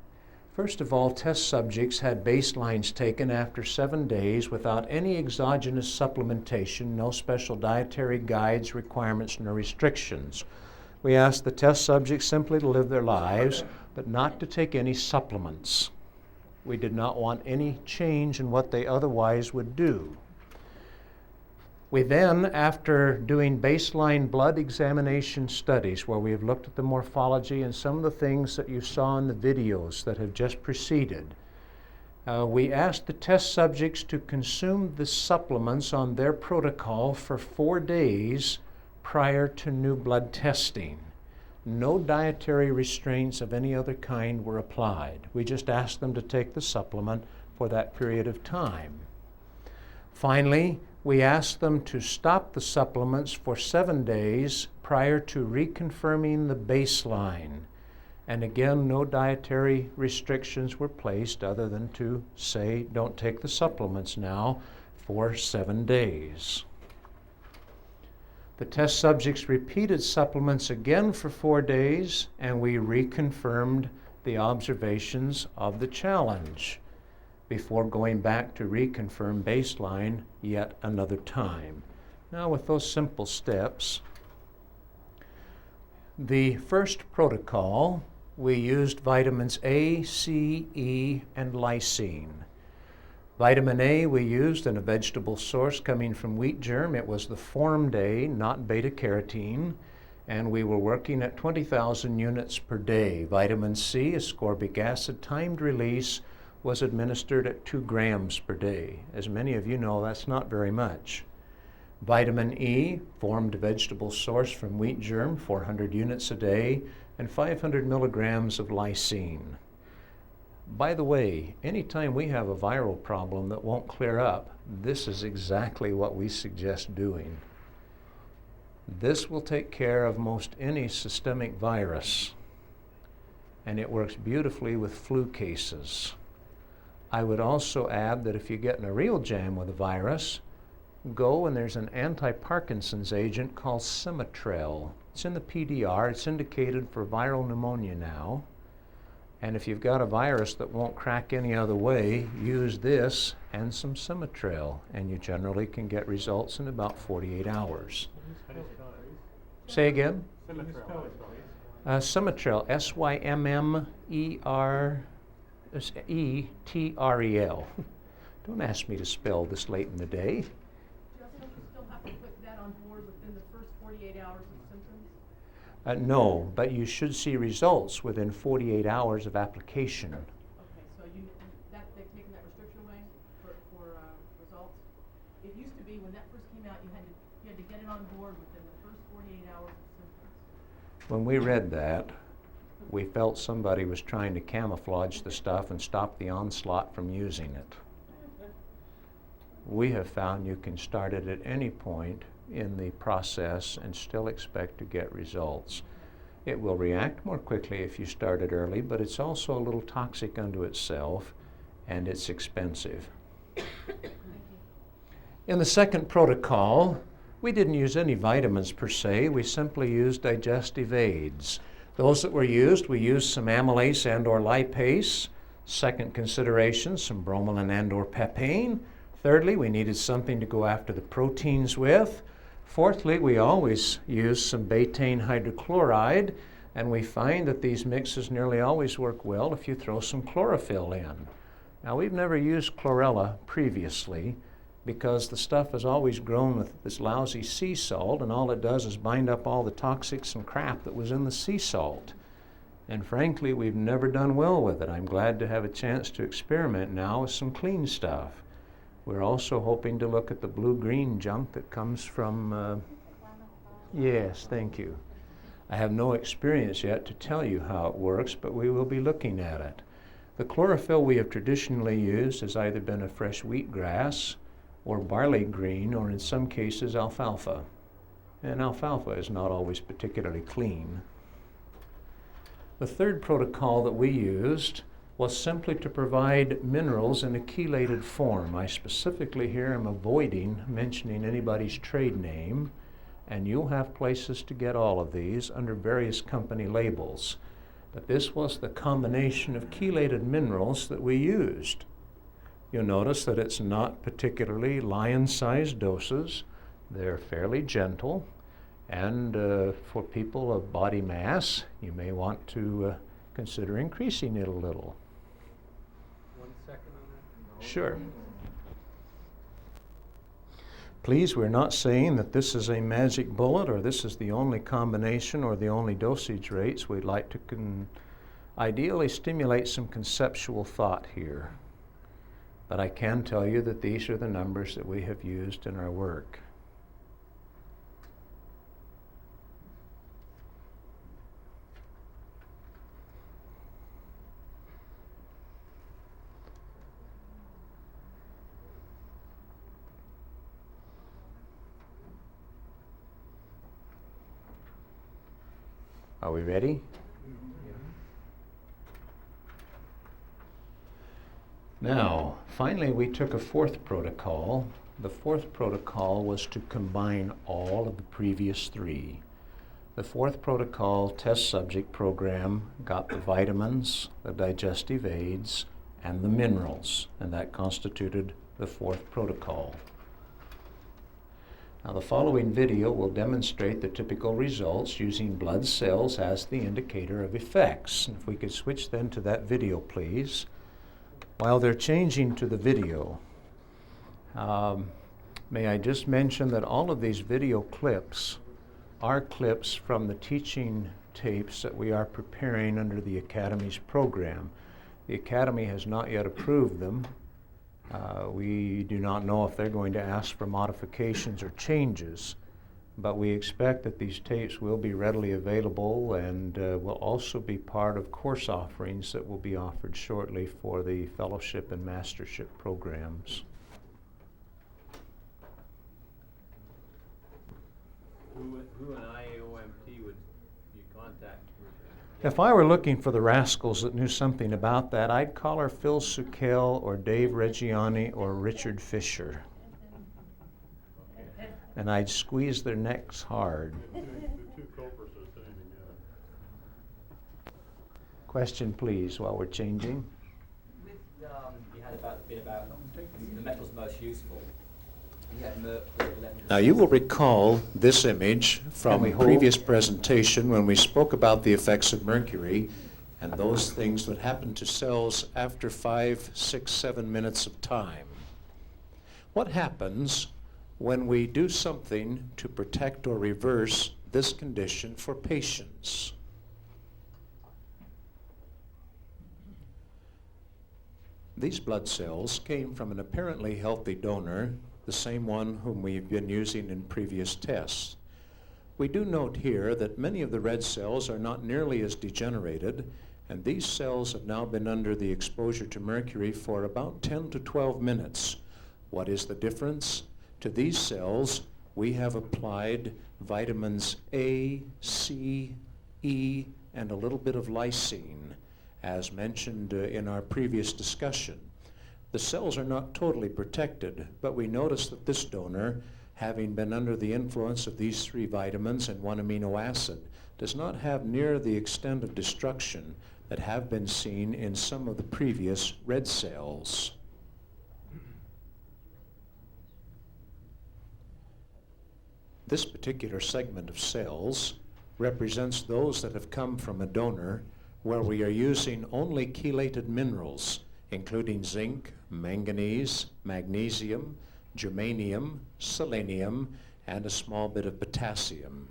First of all, test subjects had baselines taken after 7 days without any exogenous supplementation, no special dietary guides, requirements, nor restrictions. We asked the test subjects simply to live their lives, but not to take any supplements. We did not want any change in what they otherwise would do. We then, after doing baseline blood examination studies where we have looked at the morphology and some of the things that you saw in the videos that have just preceded, we asked the test subjects to consume the supplements on their protocol for 4 days prior to new blood testing. No dietary restraints of any other kind were applied. We just asked them to take the supplement for that period of time. Finally, we asked them to stop the supplements for 7 days prior to reconfirming the baseline. And again, no dietary restrictions were placed other than to say, don't take the supplements now for 7 days. The test subjects repeated supplements again for 4 days, and we reconfirmed the observations of the challenge before going back to reconfirm baseline yet another time. Now, with those simple steps, the first protocol, we used vitamins A, C, E, and lysine. Vitamin A we used in a vegetable source coming from wheat germ. It was the formed A, not beta-carotene, and we were working at 20,000 units per day. Vitamin C, ascorbic acid, timed release, was administered at 2 grams per day. As many of you know, that's not very much. Vitamin E, formed vegetable source from wheat germ, 400 units a day, and 500 milligrams of lysine. By the way, anytime we have a viral problem that won't clear up, this is exactly what we suggest doing. This will take care of most any systemic virus, and it works beautifully with flu cases. I would also add that if you get in a real jam with a virus, go and there's an anti-Parkinson's agent called Simitrel. It's in the PDR. It's indicated for viral pneumonia now. And if you've got a virus that won't crack any other way, use this and some Simitrel, and you generally can get results in about 48 hours. Say again? Symmetrel, Symmertrel. Don't ask me to spell this late in the day. Just don't you still have to put that on board within the first 48 hours of symptoms? No, but you should see results within 48 hours of application. Okay, so they've taken that restriction away for results? It used to be when that first came out, you had to get it on board within the first 48 hours of symptoms. When we read that, we felt somebody was trying to camouflage the stuff and stop the onslaught from using it. We have found you can start it at any point in the process and still expect to get results. It will react more quickly if you start it early, but it's also a little toxic unto itself, and it's expensive. In the second protocol, we didn't use any vitamins per se. We simply used digestive aids. Those that were used, we used some amylase and or lipase. Second consideration, some bromelain and or papain. Thirdly, we needed something to go after the proteins with. Fourthly, we always use some betaine hydrochloride, and we find that these mixes nearly always work well if you throw some chlorophyll in. Now, we've never used chlorella previously because the stuff has always grown with this lousy sea salt, and all it does is bind up all the toxics and crap that was in the sea salt. And frankly, we've never done well with it. I'm glad to have a chance to experiment now with some clean stuff. We're also hoping to look at the blue-green junk that comes from, yes, thank you. I have no experience yet to tell you how it works, but we will be looking at it. The chlorophyll we have traditionally used has either been a fresh wheatgrass or barley green, or in some cases alfalfa. And alfalfa is not always particularly clean. The third protocol that we used was simply to provide minerals in a chelated form. I specifically here am avoiding mentioning anybody's trade name, and you'll have places to get all of these under various company labels. But this was the combination of chelated minerals that we used. You'll notice that it's not particularly lion-sized doses. They're fairly gentle, and for people of body mass, you may want to consider increasing it a little. 1 second on that? Sure. Please, we're not saying that this is a magic bullet or this is the only combination or the only dosage rates. We'd like to ideally stimulate some conceptual thought here. But I can tell you that these are the numbers that we have used in our work. Are we ready? Now, finally, we took a fourth protocol. The fourth protocol was to combine all of the previous three. The fourth protocol test subject program got the vitamins, the digestive aids, and the minerals, and that constituted the fourth protocol. Now, the following video will demonstrate the typical results using blood cells as the indicator of effects. If we could switch then to that video, please. While they're changing to the video, may I just mention that all of these video clips are clips from the teaching tapes that we are preparing under the Academy's program. The Academy has not yet approved them. We do not know if they're going to ask for modifications or changes, but we expect that these tapes will be readily available and will also be part of course offerings that will be offered shortly for the fellowship and mastership programs. Who in IAOMT would you contact? If I were looking for the rascals that knew something about that, I'd call her Phil Sukel or Dave Reggiani or Richard Fisher. And I'd squeeze their necks hard. The two culprits are sitting together. Question, please, while we're changing. You had a bit about the metals most useful. Now you will recall this image from we a hold? previous presentation when we spoke about the effects of mercury and those things that happen to cells after 5, 6, 7 minutes of time. What happens when we do something to protect or reverse this condition for patients? These blood cells came from an apparently healthy donor, the same one whom we've been using in previous tests. We do note here that many of the red cells are not nearly as degenerated, and these cells have now been under the exposure to mercury for about 10 to 12 minutes. What is the difference? To these cells, we have applied vitamins A, C, E, and a little bit of lysine, as mentioned in our previous discussion. The cells are not totally protected, but we notice that this donor, having been under the influence of these 3 vitamins and 1 amino acid, does not have near the extent of destruction that have been seen in some of the previous red cells. This particular segment of cells represents those that have come from a donor where we are using only chelated minerals, including zinc, manganese, magnesium, germanium, selenium, and a small bit of potassium.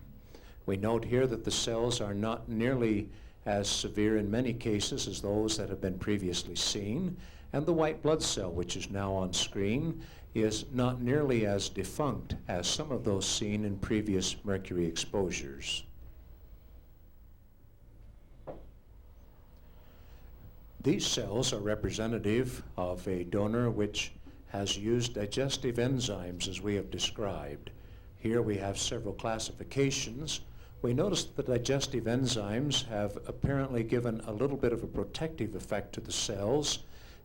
We note here that the cells are not nearly as severe in many cases as those that have been previously seen, and the white blood cell, which is now on screen, is not nearly as defunct as some of those seen in previous mercury exposures. These cells are representative of a donor which has used digestive enzymes as we have described. Here we have several classifications. We notice that the digestive enzymes have apparently given a little bit of a protective effect to the cells,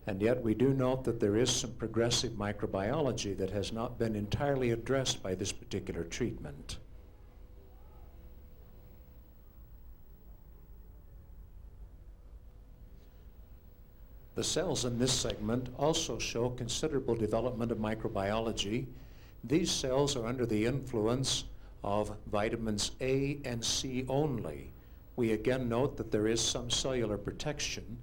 and yet we do note that there is some progressive microbiology that has not been entirely addressed by this particular treatment. The cells in this segment also show considerable development of microbiology. These cells are under the influence of vitamins A and C only. We again note that there is some cellular protection,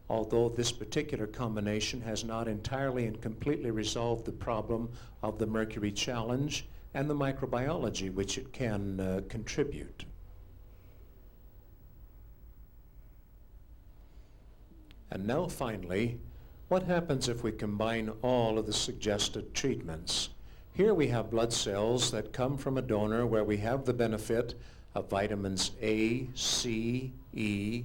although this particular combination has not entirely and completely resolved the problem of the mercury challenge and the microbiology which it can contribute. And now finally, what happens if we combine all of the suggested treatments? Here we have blood cells that come from a donor where we have the benefit of vitamins A, C, E,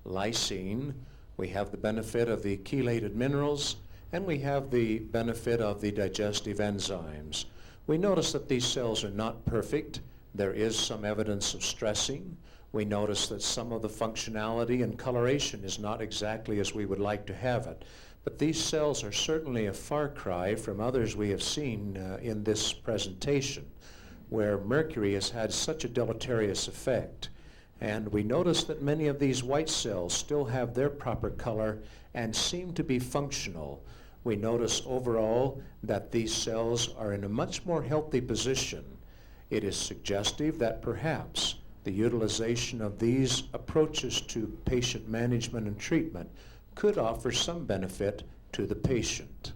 lysine. We have the benefit of the chelated minerals, and we have the benefit of the digestive enzymes. We notice that these cells are not perfect. There is some evidence of stressing. We notice that some of the functionality and coloration is not exactly as we would like to have it. But these cells are certainly a far cry from others we have seen in this presentation, where mercury has had such a deleterious effect. And we notice that many of these white cells still have their proper color and seem to be functional. We notice overall that these cells are in a much more healthy position. It is suggestive that perhaps the utilization of these approaches to patient management and treatment could offer some benefit to the patient.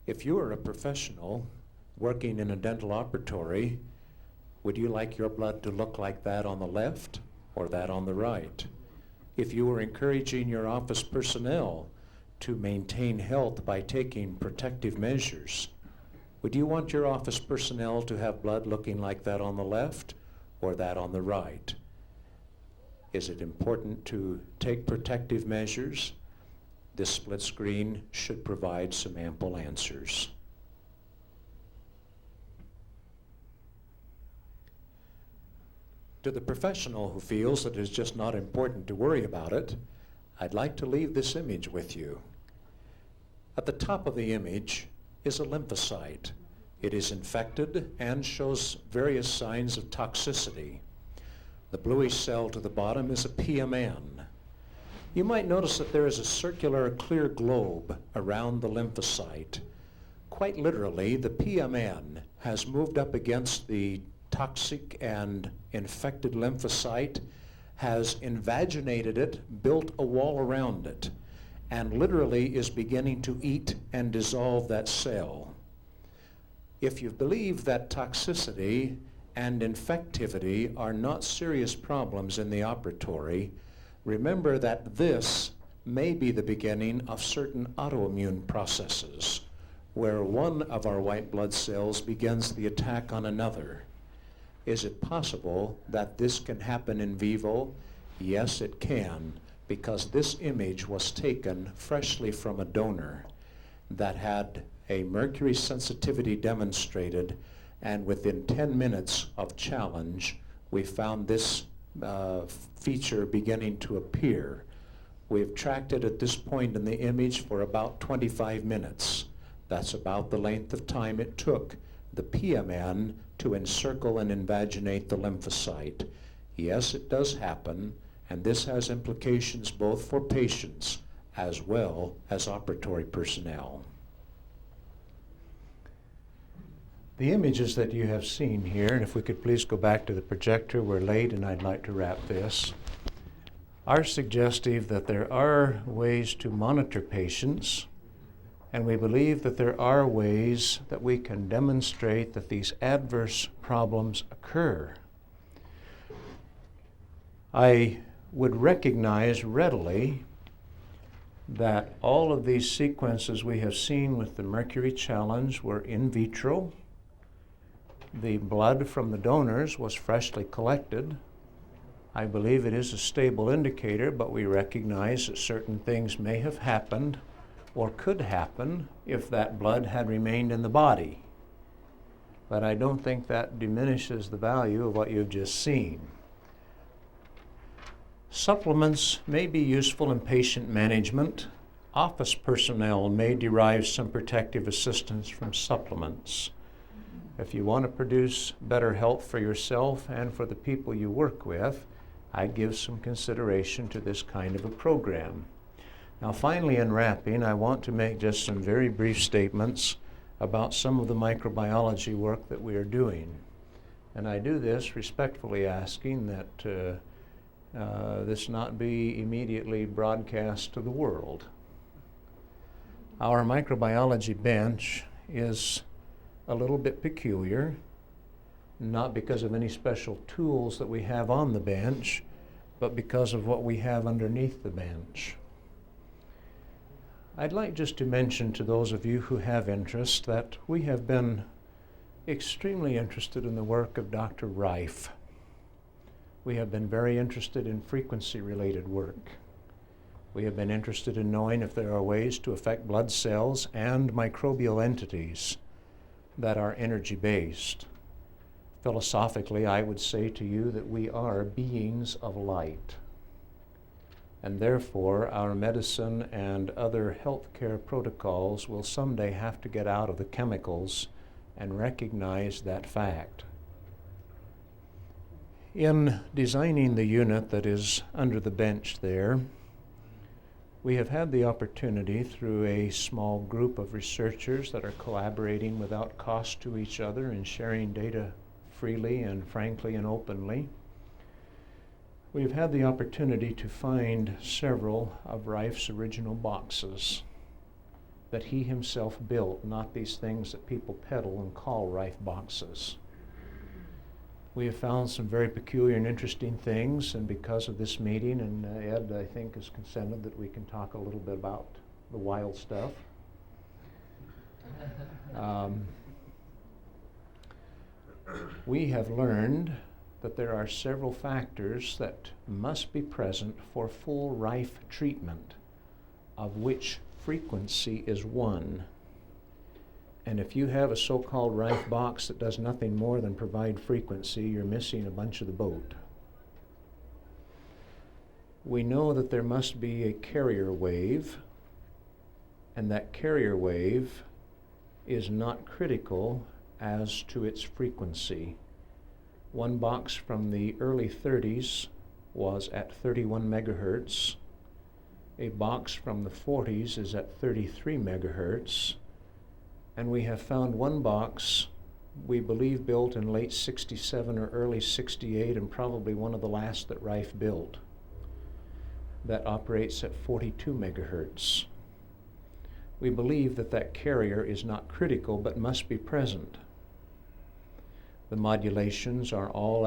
If you are a professional working in a dental operatory, would you like your blood to look like that on the left or that on the right? If you were encouraging your office personnel to maintain health by taking protective measures, would you want your office personnel to have blood looking like that on the left or that on the right? Is it important to take protective measures? This split screen should provide some ample answers. To the professional who feels that it is just not important to worry about it, I'd like to leave this image with you. At the top of the image is a lymphocyte. It is infected and shows various signs of toxicity. The bluish cell to the bottom is a PMN. You might notice that there is a circular clear globe around the lymphocyte. Quite literally, the PMN has moved up against the toxic and infected lymphocyte, has invaginated it, built a wall around it, and literally is beginning to eat and dissolve that cell. If you believe that toxicity and infectivity are not serious problems in the operatory, remember that this may be the beginning of certain autoimmune processes, where one of our white blood cells begins the attack on another. Is it possible that this can happen in vivo? Yes, it can, because this image was taken freshly from a donor that had a mercury sensitivity demonstrated, and within 10 minutes of challenge, we found this feature beginning to appear. We've tracked it at this point in the image for about 25 minutes. That's about the length of time it took the PMN to encircle and invaginate the lymphocyte. Yes, it does happen, and this has implications both for patients as well as operatory personnel. The images that you have seen here, and if we could please go back to the projector, we're late and I'd like to wrap this, are suggestive that there are ways to monitor patients, and we believe that there are ways that we can demonstrate that these adverse problems occur. I would recognize readily that all of these sequences we have seen with the mercury challenge were in vitro. The blood from the donors was freshly collected. I believe it is a stable indicator, but we recognize that certain things may have happened or could happen if that blood had remained in the body. But I don't think that diminishes the value of what you've just seen. Supplements may be useful in patient management. Office personnel may derive some protective assistance from supplements. If you want to produce better health for yourself and for the people you work with, I'd give some consideration to this kind of a program. Now finally, in wrapping, I want to make just some very brief statements about some of the microbiology work that we are doing. And I do this respectfully asking that this not be immediately broadcast to the world. Our microbiology bench is a little bit peculiar, not because of any special tools that we have on the bench, but because of what we have underneath the bench. I'd like just to mention to those of you who have interest that we have been extremely interested in the work of Dr. Reif. We have been very interested in frequency-related work. We have been interested in knowing if there are ways to affect blood cells and microbial entities that are energy-based. Philosophically, I would say to you that we are beings of light, and therefore our medicine and other healthcare protocols will someday have to get out of the chemicals and recognize that fact. In designing the unit that is under the bench there, we have had the opportunity through a small group of researchers that are collaborating without cost to each other and sharing data freely and frankly and openly. We've had the opportunity to find several of Reif's original boxes that he himself built, not these things that people peddle and call Reif boxes. We have found some very peculiar and interesting things, and because of this meeting, and Ed, I think, has consented that we can talk a little bit about the wild stuff. We have learned that there are several factors that must be present for full Reif treatment, of which frequency is one. And if you have a so-called Reif box that does nothing more than provide frequency, you're missing a bunch of the boat. We know that there must be a carrier wave, and that carrier wave is not critical as to its frequency. One box from the early 30s was at 31 megahertz. A box from the 40s is at 33 megahertz. And we have found one box, we believe built in late 67 or early 68, and probably one of the last that Rife built, that operates at 42 megahertz. We believe that that carrier is not critical but must be present. The modulations are all